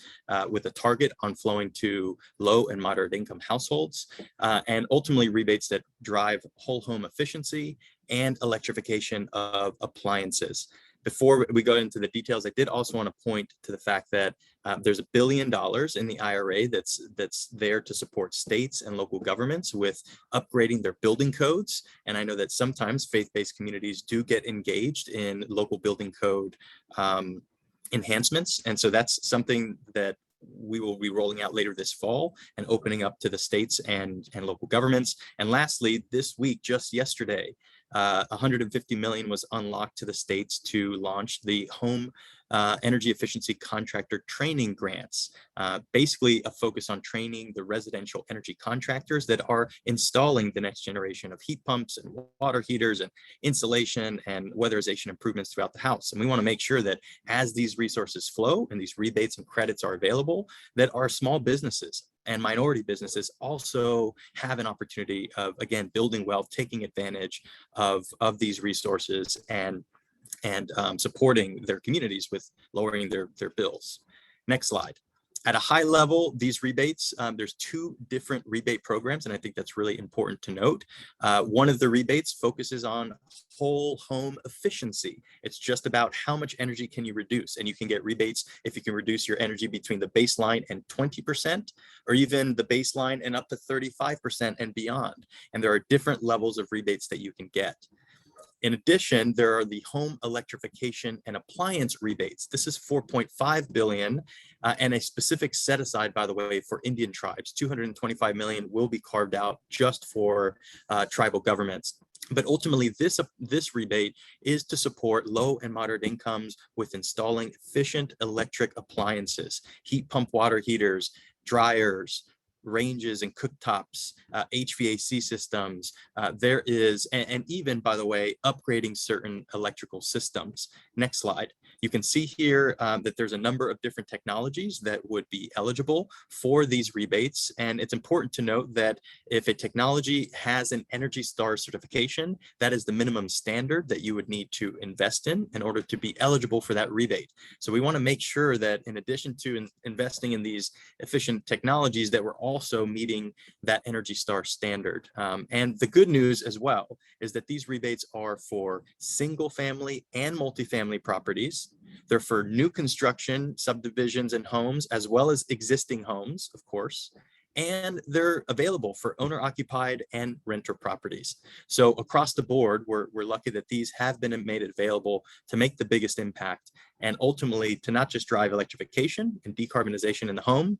with a target on flowing to low and moderate income households, and ultimately rebates that drive whole home efficiency and electrification of appliances. Before we go into the details, I did also want to point to the fact that there's $1 billion in the IRA that's there to support states and local governments with upgrading their building codes. And I know that sometimes faith-based communities do get engaged in local building code enhancements. And so that's something that we will be rolling out later this fall and opening up to the states and local governments. And lastly, this week, just yesterday, $150 million was unlocked to the states to launch the home energy efficiency contractor training grants, basically a focus on training the residential energy contractors that are installing the next generation of heat pumps and water heaters and insulation and weatherization improvements throughout the house. And we want to make sure that as these resources flow and these rebates and credits are available, that our small businesses and minority businesses also have an opportunity of, again, building wealth, taking advantage of these resources and supporting their communities with lowering their bills. Next slide. At a high level, these rebates, there's two different rebate programs, and I think that's really important to note. One of the rebates focuses on whole home efficiency. It's just about how much energy can you reduce, and you can get rebates if you can reduce your energy between the baseline and 20%, or even the baseline and up to 35% and beyond. And there are different levels of rebates that you can get. In addition, there are the home electrification and appliance rebates. This is $4.5 billion and a specific set aside, by the way, for Indian tribes. $225 million will be carved out just for tribal governments. But ultimately, this rebate is to support low and moderate incomes with installing efficient electric appliances, heat pump water heaters, dryers, ranges and cooktops, HVAC systems. There is, and even, by the way, upgrading certain electrical systems. Next slide. You can see here that there's a number of different technologies that would be eligible for these rebates. And it's important to note that if a technology has an Energy Star certification, that is the minimum standard that you would need to invest in order to be eligible for that rebate. So we want to make sure that in addition to investing in these efficient technologies, that we're also meeting that Energy Star standard. And the good news as well is that these rebates are for single family and multifamily properties. They're for new construction, subdivisions, and homes, as well as existing homes, of course. And they're available for owner-occupied and renter properties. So across the board, we're lucky that these have been made available to make the biggest impact, and ultimately to not just drive electrification and decarbonization in the home,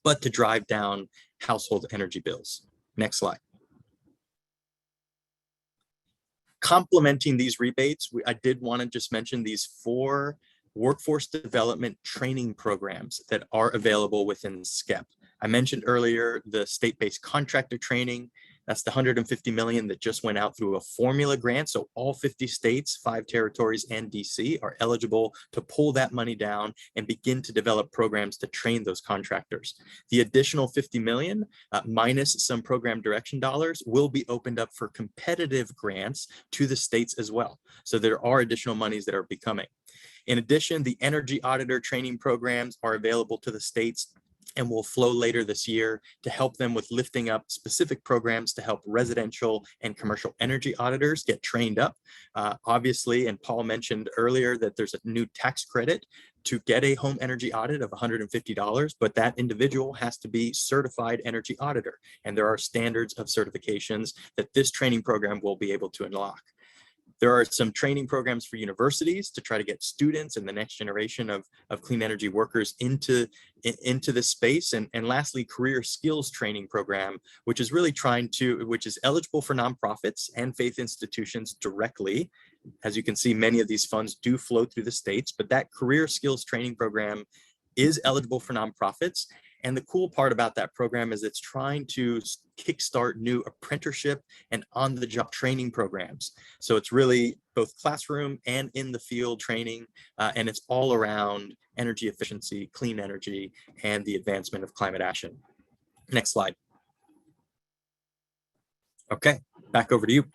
but to drive down household energy bills. Next slide. Complementing these rebates, I did want to just mention these 4 workforce development training programs that are available within SCEP. I mentioned earlier the state-based contractor training. That's the $150 million that just went out through a formula grant. So all 50 states, 5 territories, and DC are eligible to pull that money down and begin to develop programs to train those contractors. The additional $50 million, minus some program direction dollars, will be opened up for competitive grants to the states as well. So there are additional monies that are becoming. In addition, the energy auditor training programs are available to the states and will flow later this year to help them with lifting up specific programs to help residential and commercial energy auditors get trained up. Obviously, and Paul mentioned earlier that there's a new tax credit to get a home energy audit of $150, but that individual has to be certified energy auditor. And there are standards of certifications that this training program will be able to unlock. There are some training programs for universities to try to get students and the next generation of clean energy workers into this space. And lastly, career skills training program, which is really which is eligible for nonprofits and faith institutions directly. As you can see, many of these funds do flow through the states, but that career skills training program is eligible for nonprofits. And the cool part about that program is it's trying to kickstart new apprenticeship and on-the-job training programs. So it's really both classroom and in the field training, and it's all around energy efficiency, clean energy, and the advancement of climate action. Next slide. Okay, back over to you.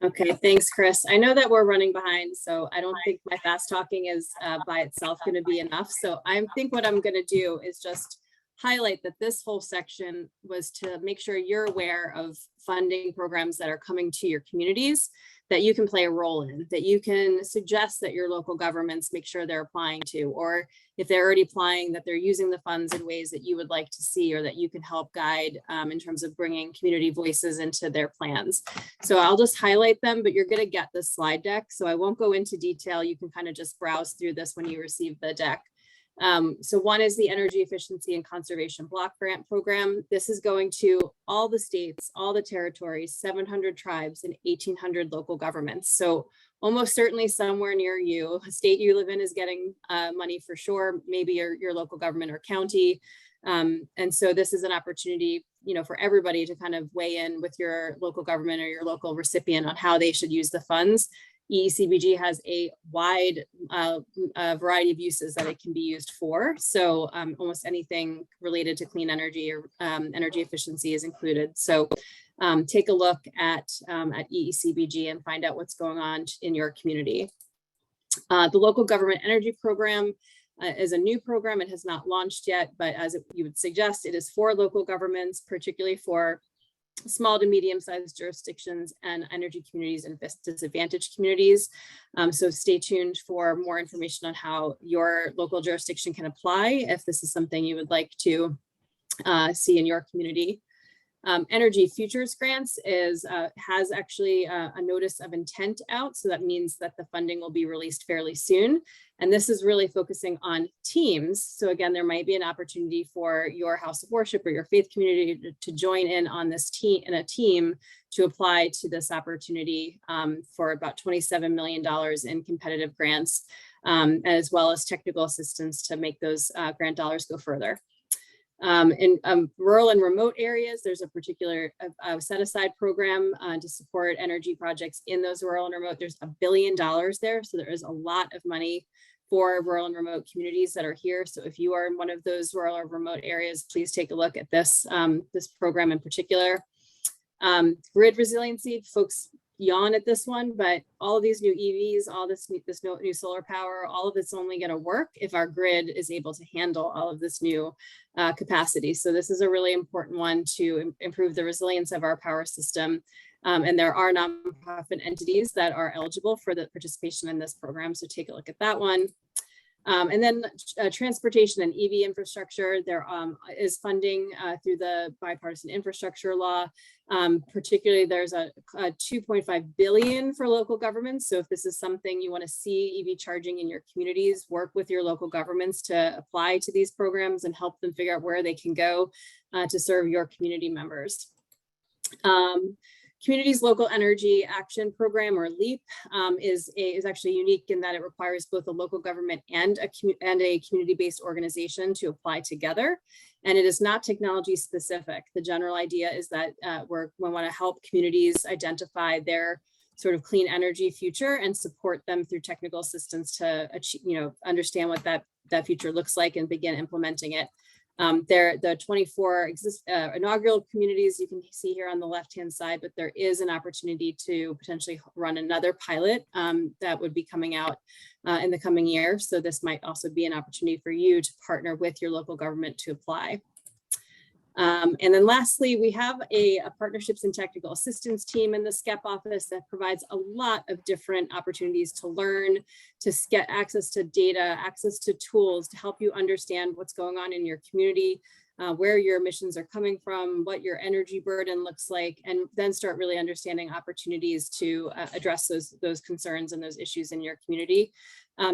Okay, thanks, Chris. I know that we're running behind, so I don't think my fast talking is by itself going to be enough. So I think what I'm going to do is just highlight that this whole section was to make sure you're aware of funding programs that are coming to your communities that you can play a role in, that you can suggest that your local governments make sure they're applying to, or if they're already applying, that they're using the funds in ways that you would like to see, or that you can help guide in terms of bringing community voices into their plans. So I'll just highlight them, but you're going to get this slide deck, so I won't go into detail. You can kind of just browse through this when you receive the deck. So one is the Energy Efficiency and Conservation Block Grant Program. This is going to all the states, all the territories, 700 tribes, and 1,800 local governments. So almost certainly somewhere near you, a state you live in is getting money for sure, maybe your local government or county. And so this is an opportunity, for everybody to kind of weigh in with your local government or your local recipient on how they should use the funds. EECBG has a wide variety of uses that it can be used for. So almost anything related to clean energy or energy efficiency is included. So take a look at EECBG and find out what's going on in your community. The Local Government Energy Program is a new program. It has not launched yet, but as you would suggest, it is for local governments, particularly for small to medium-sized jurisdictions and energy communities and disadvantaged communities. So stay tuned for more information on how your local jurisdiction can apply if this is something you would like to see in your community. Energy Futures Grants has actually a notice of intent out. So that means that the funding will be released fairly soon. And this is really focusing on teams. So again, there might be an opportunity for your house of worship or your faith community to join in on this team to apply to this opportunity for about $27 million in competitive grants, as well as technical assistance to make those grant dollars go further. In rural and remote areas, there's a particular set aside program to support energy projects in those rural and remote. There's $1 billion there. So there is a lot of money for rural and remote communities that are here. So if you are in one of those rural or remote areas, please take a look at this, this program in particular. Grid resiliency, folks yawn at this one, but all of these new EVs, all this new solar power, all of it's only going to work if our grid is able to handle all of this new capacity. So this is a really important one to improve the resilience of our power system. And there are nonprofit entities that are eligible for the participation in this program. So take a look at that one. And then transportation and EV infrastructure, there is funding through the bipartisan infrastructure law. Particularly, there's a $2.5 billion for local governments. So if this is something you want to see EV charging in your communities, work with your local governments to apply to these programs and help them figure out where they can go to serve your community members. Communities Local Energy Action Program, or LEAP, is actually unique in that it requires both a local government and a community-based organization to apply together. And it is not technology specific. The general idea is that we want to help communities identify their sort of clean energy future and support them through technical assistance to achieve, understand what that future looks like and begin implementing it. The 24 inaugural communities you can see here on the left-hand side, but there is an opportunity to potentially run another pilot that would be coming out in the coming year. So this might also be an opportunity for you to partner with your local government to apply. And then lastly, we have a partnerships and technical assistance team in the SCEP office that provides a lot of different opportunities to learn, to get access to data, access to tools to help you understand what's going on in your community, where your emissions are coming from, what your energy burden looks like, and then start really understanding opportunities to address those concerns and those issues in your community.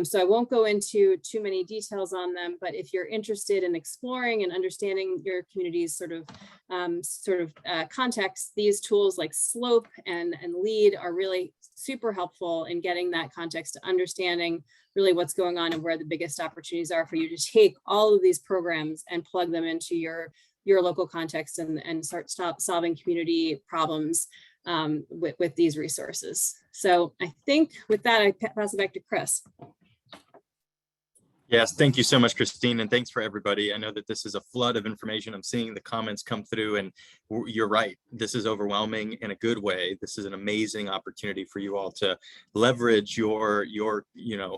So I won't go into too many details on them, but if you're interested in exploring and understanding your community's sort of context, these tools like SLOPE and LEAD are really super helpful in getting that context to understanding really what's going on and where the biggest opportunities are for you to take all of these programs and plug them into your local context and start solving community problems with these resources. So I think with that, I pass it back to Chris. Yes, thank you so much, Christine, and thanks for everybody. I know that this is a flood of information. I'm seeing the comments come through, and you're right. This is overwhelming in a good way. This is an amazing opportunity for you all to leverage your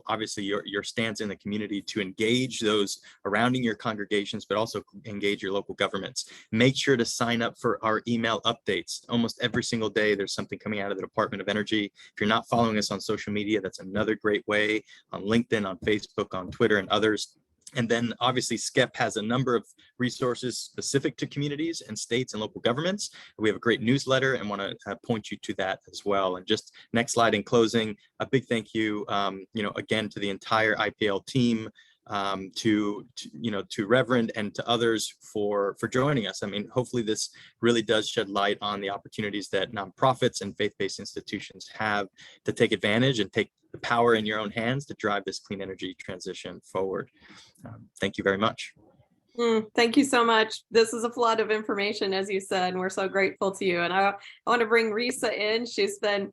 obviously your stance in the community to engage those around your congregations, but also engage your local governments. Make sure to sign up for our email updates. Almost every single day, there's something coming out of the Department of Energy. If you're not following us on social media, that's another great way, on LinkedIn, on Facebook, on Twitter, and others. And then obviously SCEP has a number of resources specific to communities and states and local governments. We have a great newsletter and want to point you to that as well. And just next slide in closing, a big thank you, again, to the entire IPL team, to Reverend and to others for joining us. I mean, hopefully this really does shed light on the opportunities that nonprofits and faith-based institutions have to take advantage and take the power in your own hands to drive this clean energy transition forward. Thank you very much. Thank you so much. This is a flood of information, as you said, and we're so grateful to you. And I want to bring Risa in. She's been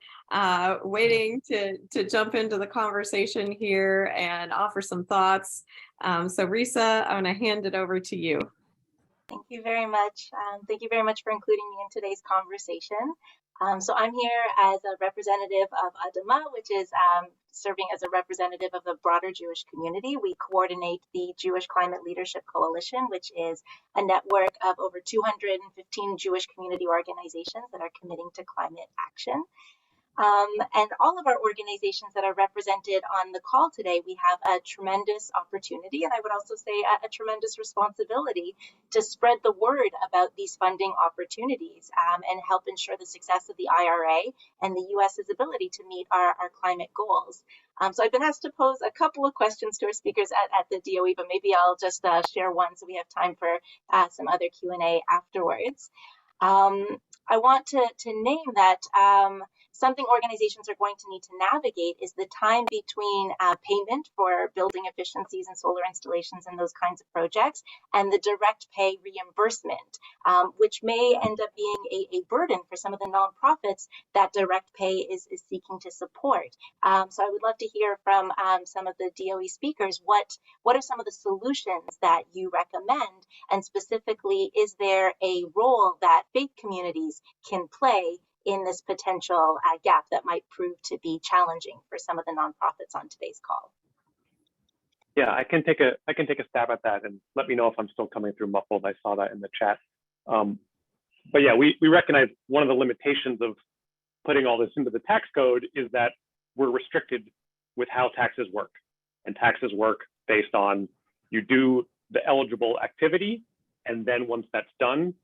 waiting to jump into the conversation here and offer some thoughts. So Risa, I'm going to hand it over to you. Thank you very much. Thank you very much for including me in today's conversation. So I'm here as a representative of ADAMA, which is serving as a representative of the broader Jewish community. We coordinate the Jewish Climate Leadership Coalition, which is a network of over 215 Jewish community organizations that are committing to climate action. And all of our organizations that are represented on the call today, we have a tremendous opportunity, and I would also say a tremendous responsibility to spread the word about these funding opportunities and help ensure the success of the IRA and the US's ability to meet our climate goals. So I've been asked to pose a couple of questions to our speakers at the DOE, but maybe I'll just share one so we have time for some other Q&A afterwards. I want to name that something organizations are going to need to navigate is the time between payment for building efficiencies and solar installations and those kinds of projects and the direct pay reimbursement, which may end up being a burden for some of the nonprofits that direct pay is seeking to support. So I would love to hear from some of the DOE speakers, what are some of the solutions that you recommend? And specifically, is there a role that faith communities can play in this potential gap that might prove to be challenging for some of the nonprofits on today's call? Yeah, I can take a stab at that, and let me know if I'm still coming through muffled. I saw that in the chat. But yeah, we recognize one of the limitations of putting all this into the tax code is that we're restricted with how taxes work. And taxes work based on you do the eligible activity, and then once that's done,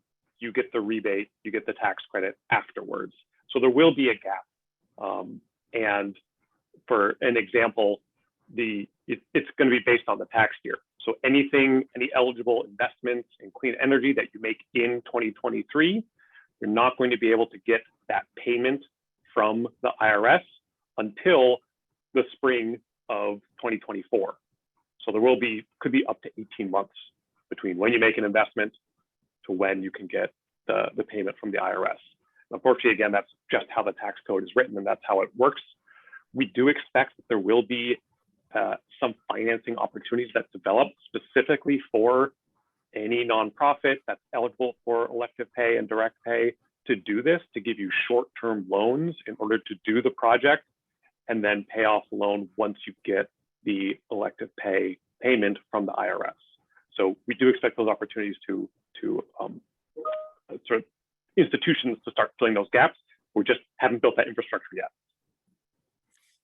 you get the rebate, you get the tax credit afterwards. So there will be a gap. And for an example, it's going to be based on the tax year. So any eligible investments in clean energy that you make in 2023, you're not going to be able to get that payment from the IRS until the spring of 2024. So there could be up to 18 months between when you make an investment to when you can get the payment from the IRS. Unfortunately, again, that's just how the tax code is written, and that's how it works. We do expect that there will be some financing opportunities that develop specifically for any nonprofit that's eligible for elective pay and direct pay to do this, to give you short-term loans in order to do the project and then pay off the loan once you get the elective pay payment from the IRS. So we do expect those opportunities to sort of institutions to start filling those gaps. We just haven't built that infrastructure yet.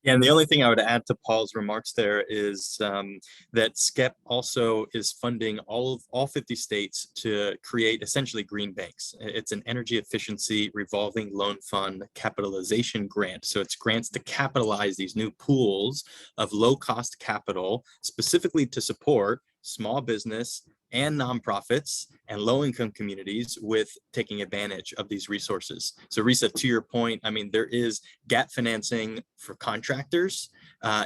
Yeah, and the only thing I would add to Paul's remarks there is that SCEP also is funding all 50 states to create essentially green banks. It's an energy efficiency revolving loan fund capitalization grant. So it's grants to capitalize these new pools of low cost capital specifically to support small business and nonprofits and low-income communities with taking advantage of these resources. So Risa, to your point, I mean, there is gap financing for contractors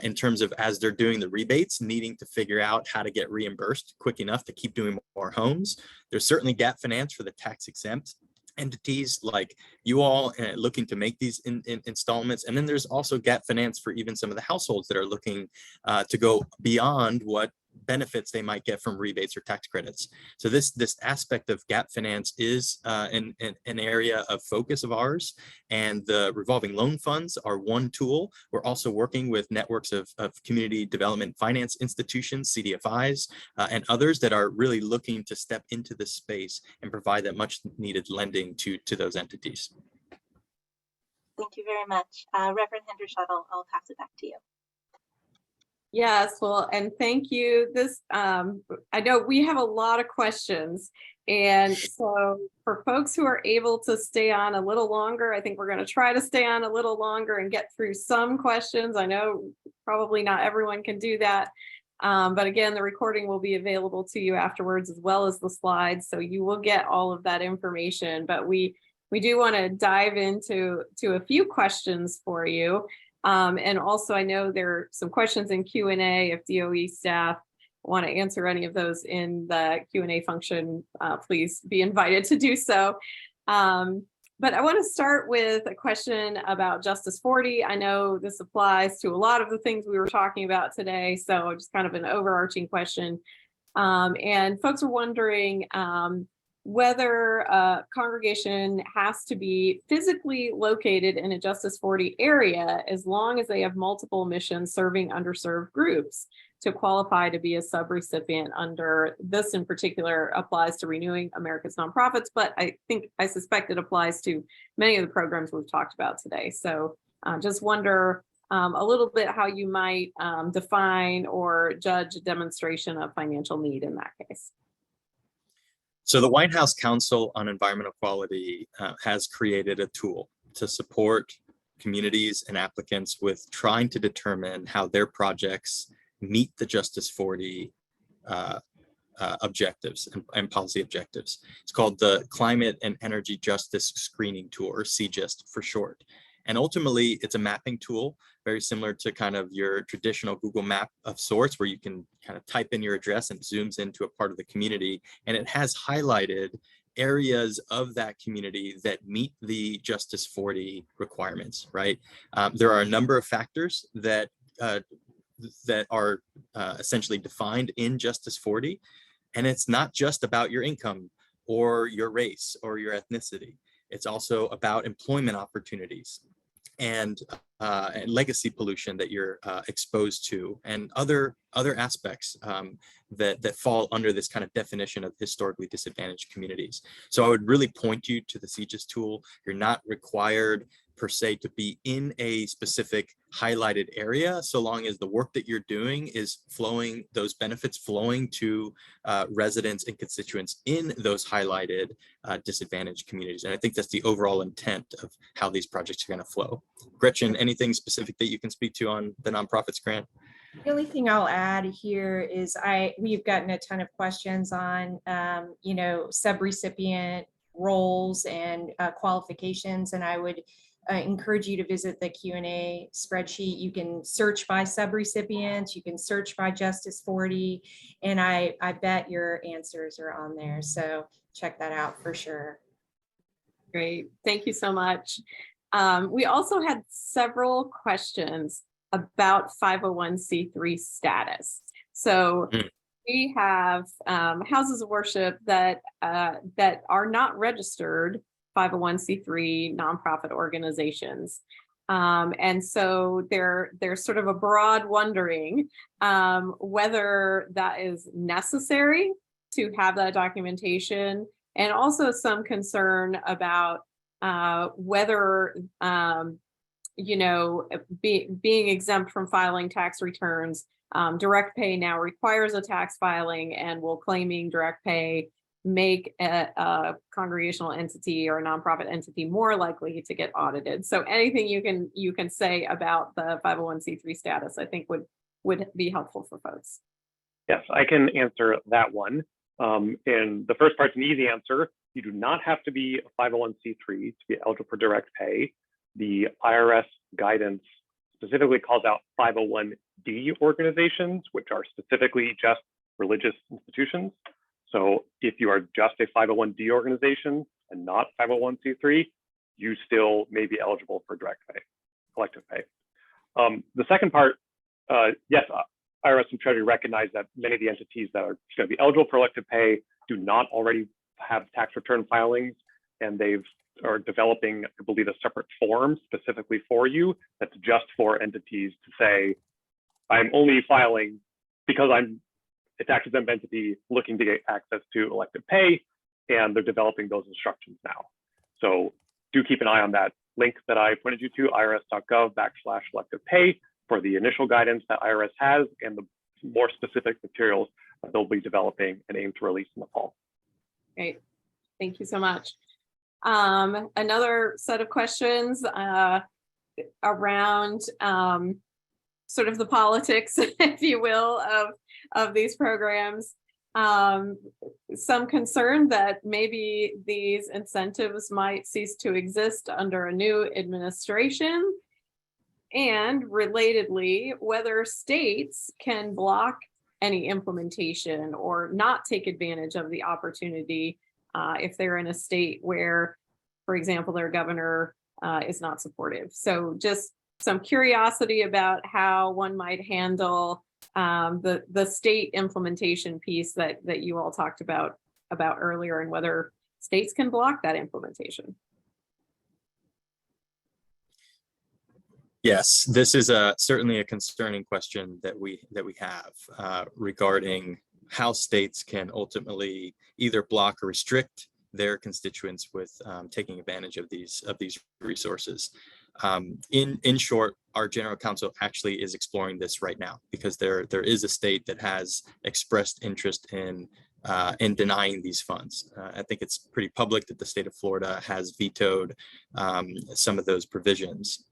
in terms of as they're doing the rebates, needing to figure out how to get reimbursed quick enough to keep doing more homes. There's certainly gap finance for the tax exempt entities like you all looking to make these installments. And then there's also gap finance for even some of the households that are looking to go beyond what benefits they might get from rebates or tax credits. So this aspect of gap finance is an area of focus of ours, and the revolving loan funds are one tool. We're also working with networks of community development finance institutions, CDFIs, and others that are really looking to step into this space and provide that much needed lending to those entities. Thank you very much. Reverend Hendershot, I'll pass it back to you. Yes, well, and thank you. I know we have a lot of questions, and so for folks who are able to stay on a little longer, I think we're going to try to stay on a little longer and get through some questions. I know probably not everyone can do that, but again, the recording will be available to you afterwards as well as the slides, so you will get all of that information. But we do want to dive into a few questions for you. And also, I know there are some questions in Q&A. If DOE staff want to answer any of those in the Q&A function, please be invited to do so. But I want to start with a question about Justice 40. I know this applies to a lot of the things we were talking about today, so just kind of an overarching question. And folks are wondering whether a congregation has to be physically located in a Justice 40 area as long as they have multiple missions serving underserved groups to qualify to be a subrecipient under this. In particular applies to Renewing America's Nonprofits, but I suspect it applies to many of the programs we've talked about today. So just wonder a little bit how you might define or judge a demonstration of financial need in that case. So the White House Council on Environmental Quality has created a tool to support communities and applicants with trying to determine how their projects meet the Justice 40 objectives and policy objectives. It's called the Climate and Energy Justice Screening Tool, or CJIST for short. And ultimately, it's a mapping tool, very similar to kind of your traditional Google map of sorts, where you can kind of type in your address and it zooms into a part of the community. And it has highlighted areas of that community that meet the Justice 40 requirements, right? There are a number of factors that are essentially defined in Justice 40. And it's not just about your income or your race or your ethnicity. It's also about employment opportunities and legacy pollution that you're exposed to, and other aspects that fall under this kind of definition of historically disadvantaged communities. So I would really point you to the CJIS tool. You're not required per se to be in a specific highlighted area, so long as the work that you're doing is flowing, those benefits flowing to residents and constituents in those highlighted disadvantaged communities. And I think that's the overall intent of how these projects are going to flow. Gretchen, anything specific that you can speak to on the nonprofits grant? The only thing I'll add here is we've gotten a ton of questions on, subrecipient roles and qualifications, and I would encourage you to visit the Q&A spreadsheet. You can search by subrecipients, you can search by Justice 40, and I bet your answers are on there. So check that out for sure. Great, thank you so much. We also had several questions about 501c3 status. So we have houses of worship that are not registered 501c3 nonprofit organizations. And so there's sort of a broad wondering whether that is necessary to have that documentation, and also some concern about whether being exempt from filing tax returns. Direct pay now requires a tax filing, and will claiming direct pay make a congregational entity or a nonprofit entity more likely to get audited? So anything you can say about the 501c3 status, I think would be helpful for folks. Yes, I can answer that one. And the first part's an easy answer. You do not have to be a 501c3 to be eligible for direct pay. The IRS guidance specifically calls out 501d organizations, which are specifically just religious institutions. So if you are just a 501d organization and not 501c3, you still may be eligible for direct pay, collective pay. The second part, yes, IRS and Treasury recognize that many of the entities that are going to be eligible for elective pay do not already have tax return filings, and are developing, I believe, a separate form specifically for you that's just for entities to say, I'm only filing because I'm a tax exempt entity looking to get access to elective pay, and they're developing those instructions now. So do keep an eye on that link that I pointed you to, irs.gov/elective pay, for the initial guidance that IRS has and the more specific materials that they'll be developing and aim to release in the fall. Great, thank you so much. Another set of questions around sort of the politics, if you will, of these programs. Some concern that maybe these incentives might cease to exist under a new administration, and relatedly, whether states can block any implementation or not take advantage of the opportunity if they're in a state where, for example, their governor is not supportive. So just some curiosity about how one might handle the state implementation piece that you all talked about earlier, and whether states can block that implementation. Yes, this is certainly a concerning question that we have regarding how states can ultimately either block or restrict their constituents with taking advantage of these resources. In short, our general counsel actually is exploring this right now, because there is a state that has expressed interest in denying these funds. I think it's pretty public that the state of Florida has vetoed some of those provisions.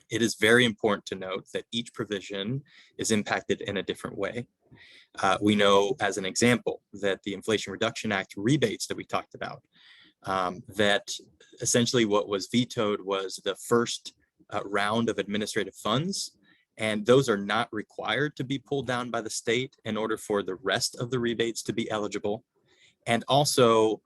It is very important to note that each provision is impacted in a different way. We know, as an example, that the Inflation Reduction Act rebates that we talked about, that essentially what was vetoed was the first round of administrative funds, and those are not required to be pulled down by the state in order for the rest of the rebates to be eligible. And also,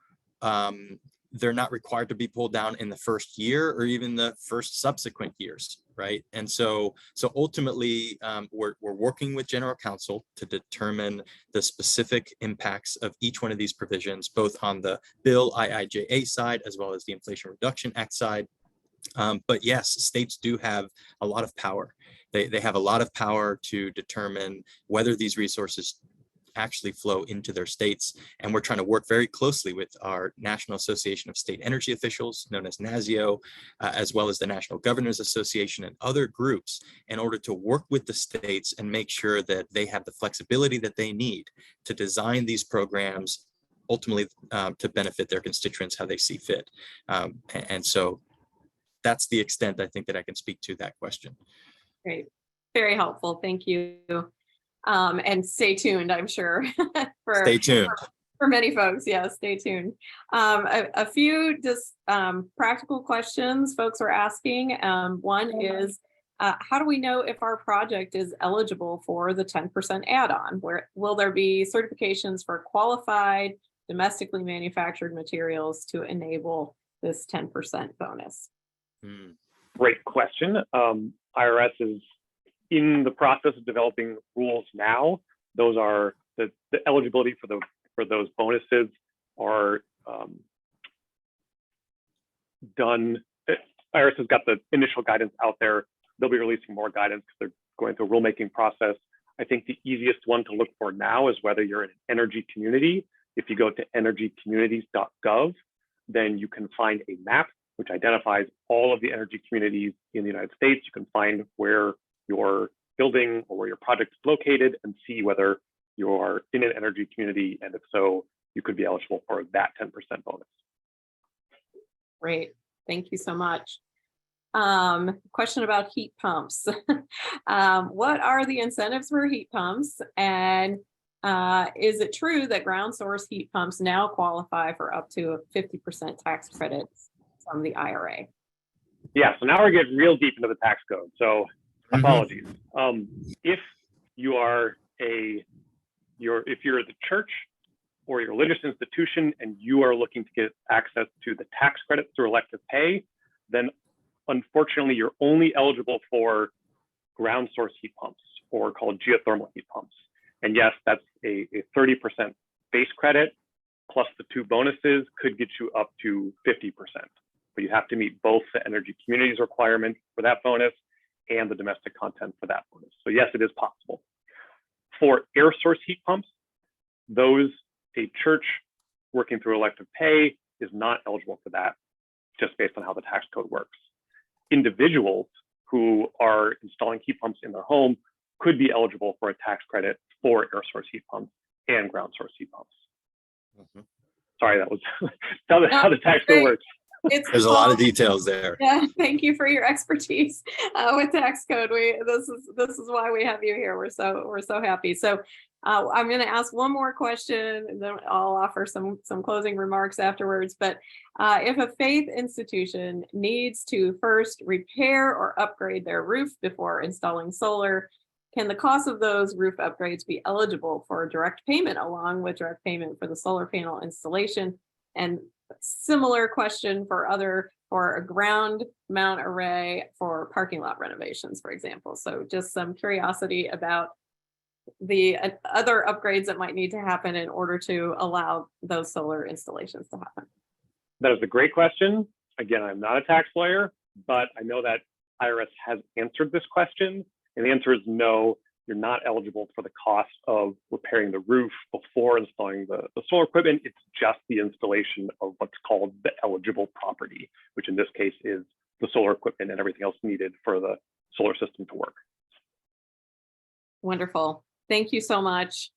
they're not required to be pulled down in the first year or even the first subsequent years, right? And so ultimately, we're working with General Counsel to determine the specific impacts of each one of these provisions, both on the bill IIJA side as well as the Inflation Reduction Act side. But yes, states do have a lot of power. They have a lot of power to determine whether these resources actually flow into their states. And we're trying to work very closely with our National Association of State Energy Officials, known as NASEO, as well as the National Governors Association and other groups in order to work with the states and make sure that they have the flexibility that they need to design these programs ultimately to benefit their constituents how they see fit. And so that's the extent I think that I can speak to that question. Great, very helpful, thank you. And stay tuned, I'm sure. Stay tuned. For many folks, yeah, stay tuned. A few just practical questions folks are asking. One is, how do we know if our project is eligible for the 10% add-on? Where will there be certifications for qualified domestically manufactured materials to enable this 10% bonus? Great question. IRS is in the process of developing rules now. Those are the eligibility for those bonuses are done. IRS has got the initial guidance out there. They'll be releasing more guidance because they're going through a rulemaking process. I think the easiest one to look for now is whether you're in an energy community. If you go to energycommunities.gov, then you can find a map which identifies all of the energy communities in the United States. You can find where your building or where your project is located and see whether you're in an energy community, and if so, you could be eligible for that 10% bonus. Great, thank you so much. Question about heat pumps. What are the incentives for heat pumps? And is it true that ground source heat pumps now qualify for up to a 50% tax credits from the IRA? Yeah, so now we're getting real deep into the tax code. So apologies. If you are if you're the church or your religious institution and you are looking to get access to the tax credits through elective pay, then unfortunately you're only eligible for ground source heat pumps, or called geothermal heat pumps. And yes, that's a 30% base credit plus the two bonuses could get you up to 50%. But you have to meet both the energy communities requirement for that bonus and the domestic content for that bonus. So yes, it is possible. For air source heat pumps, those a church working through elective pay is not eligible for that, just based on how the tax code works. Individuals who are installing heat pumps in their home could be eligible for a tax credit for air source heat pumps and ground source heat pumps. Sorry, that was how the tax code works. There's a lot of details there. Yeah, thank you for your expertise with tax code. This is why we have you here. We're so happy. So I'm going to ask one more question, and then I'll offer some closing remarks afterwards. But if a faith institution needs to first repair or upgrade their roof before installing solar, can the cost of those roof upgrades be eligible for direct payment along with direct payment for the solar panel installation? And similar question for a ground mount array for parking lot renovations, for example. So just some curiosity about the other upgrades that might need to happen in order to allow those solar installations to happen. That is a great question. Again, I'm not a tax lawyer, but I know that IRS has answered this question, and the answer is no. You're not eligible for the cost of repairing the roof before installing the solar equipment. It's just the installation of what's called the eligible property, which in this case is the solar equipment and everything else needed for the solar system to work. Wonderful. Thank you so much.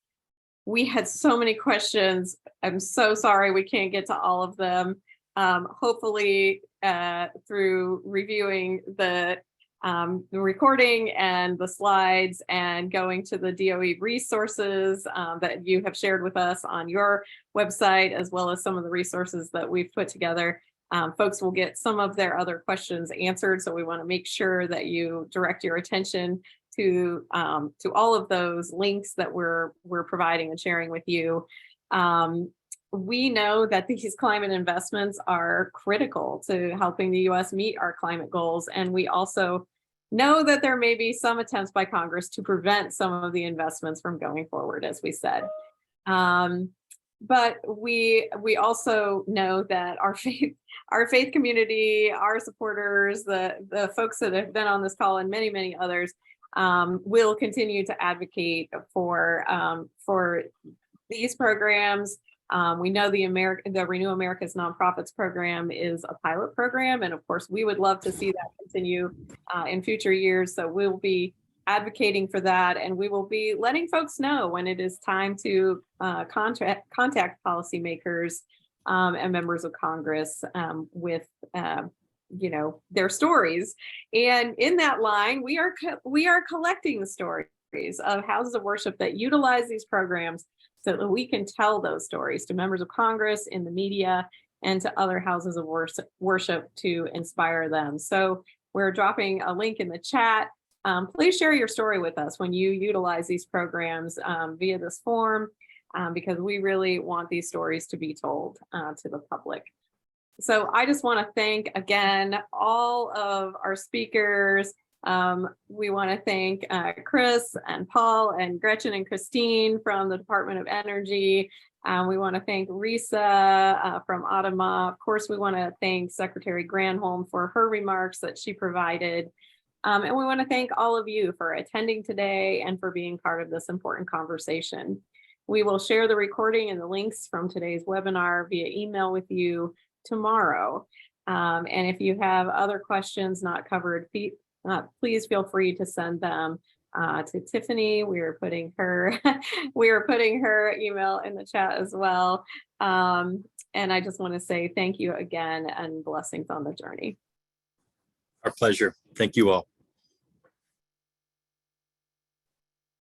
We had so many questions. I'm so sorry we can't get to all of them. Hopefully, through reviewing the recording and the slides and going to the DOE resources that you have shared with us on your website, as well as some of the resources that we've put together, folks will get some of their other questions answered. So we want to make sure that you direct your attention to all of those links that we're providing and sharing with you. We know that these climate investments are critical to helping the U.S. meet our climate goals. And we also know that there may be some attempts by Congress to prevent some of the investments from going forward, as we said. But we also know that our faith community, our supporters, the folks that have been on this call and many, many others will continue to advocate for these programs. We know the Renew America's Nonprofits program is a pilot program, and of course, we would love to see that continue in future years. So we'll be advocating for that, and we will be letting folks know when it is time to contact policymakers and members of Congress with their stories. And in that line, we are collecting the stories of houses of worship that utilize these programs, so that we can tell those stories to members of Congress, in the media, and to other houses of worship to inspire them. So we're dropping a link in the chat. Please share your story with us when you utilize these programs via this form, because we really want these stories to be told to the public. So I just want to thank again all of our speakers. We want to thank Chris and Paul and Gretchen and Christine from the Department of Energy. We want to thank Risa from ADAMA. Of course, we want to thank Secretary Granholm for her remarks that she provided. And we want to thank all of you for attending today and for being part of this important conversation. We will share the recording and the links from today's webinar via email with you tomorrow. And if you have other questions not covered, please feel free to send them to Tiffany. We are putting her email in the chat as well. And I just want to say thank you again and blessings on the journey. Our pleasure. Thank you all.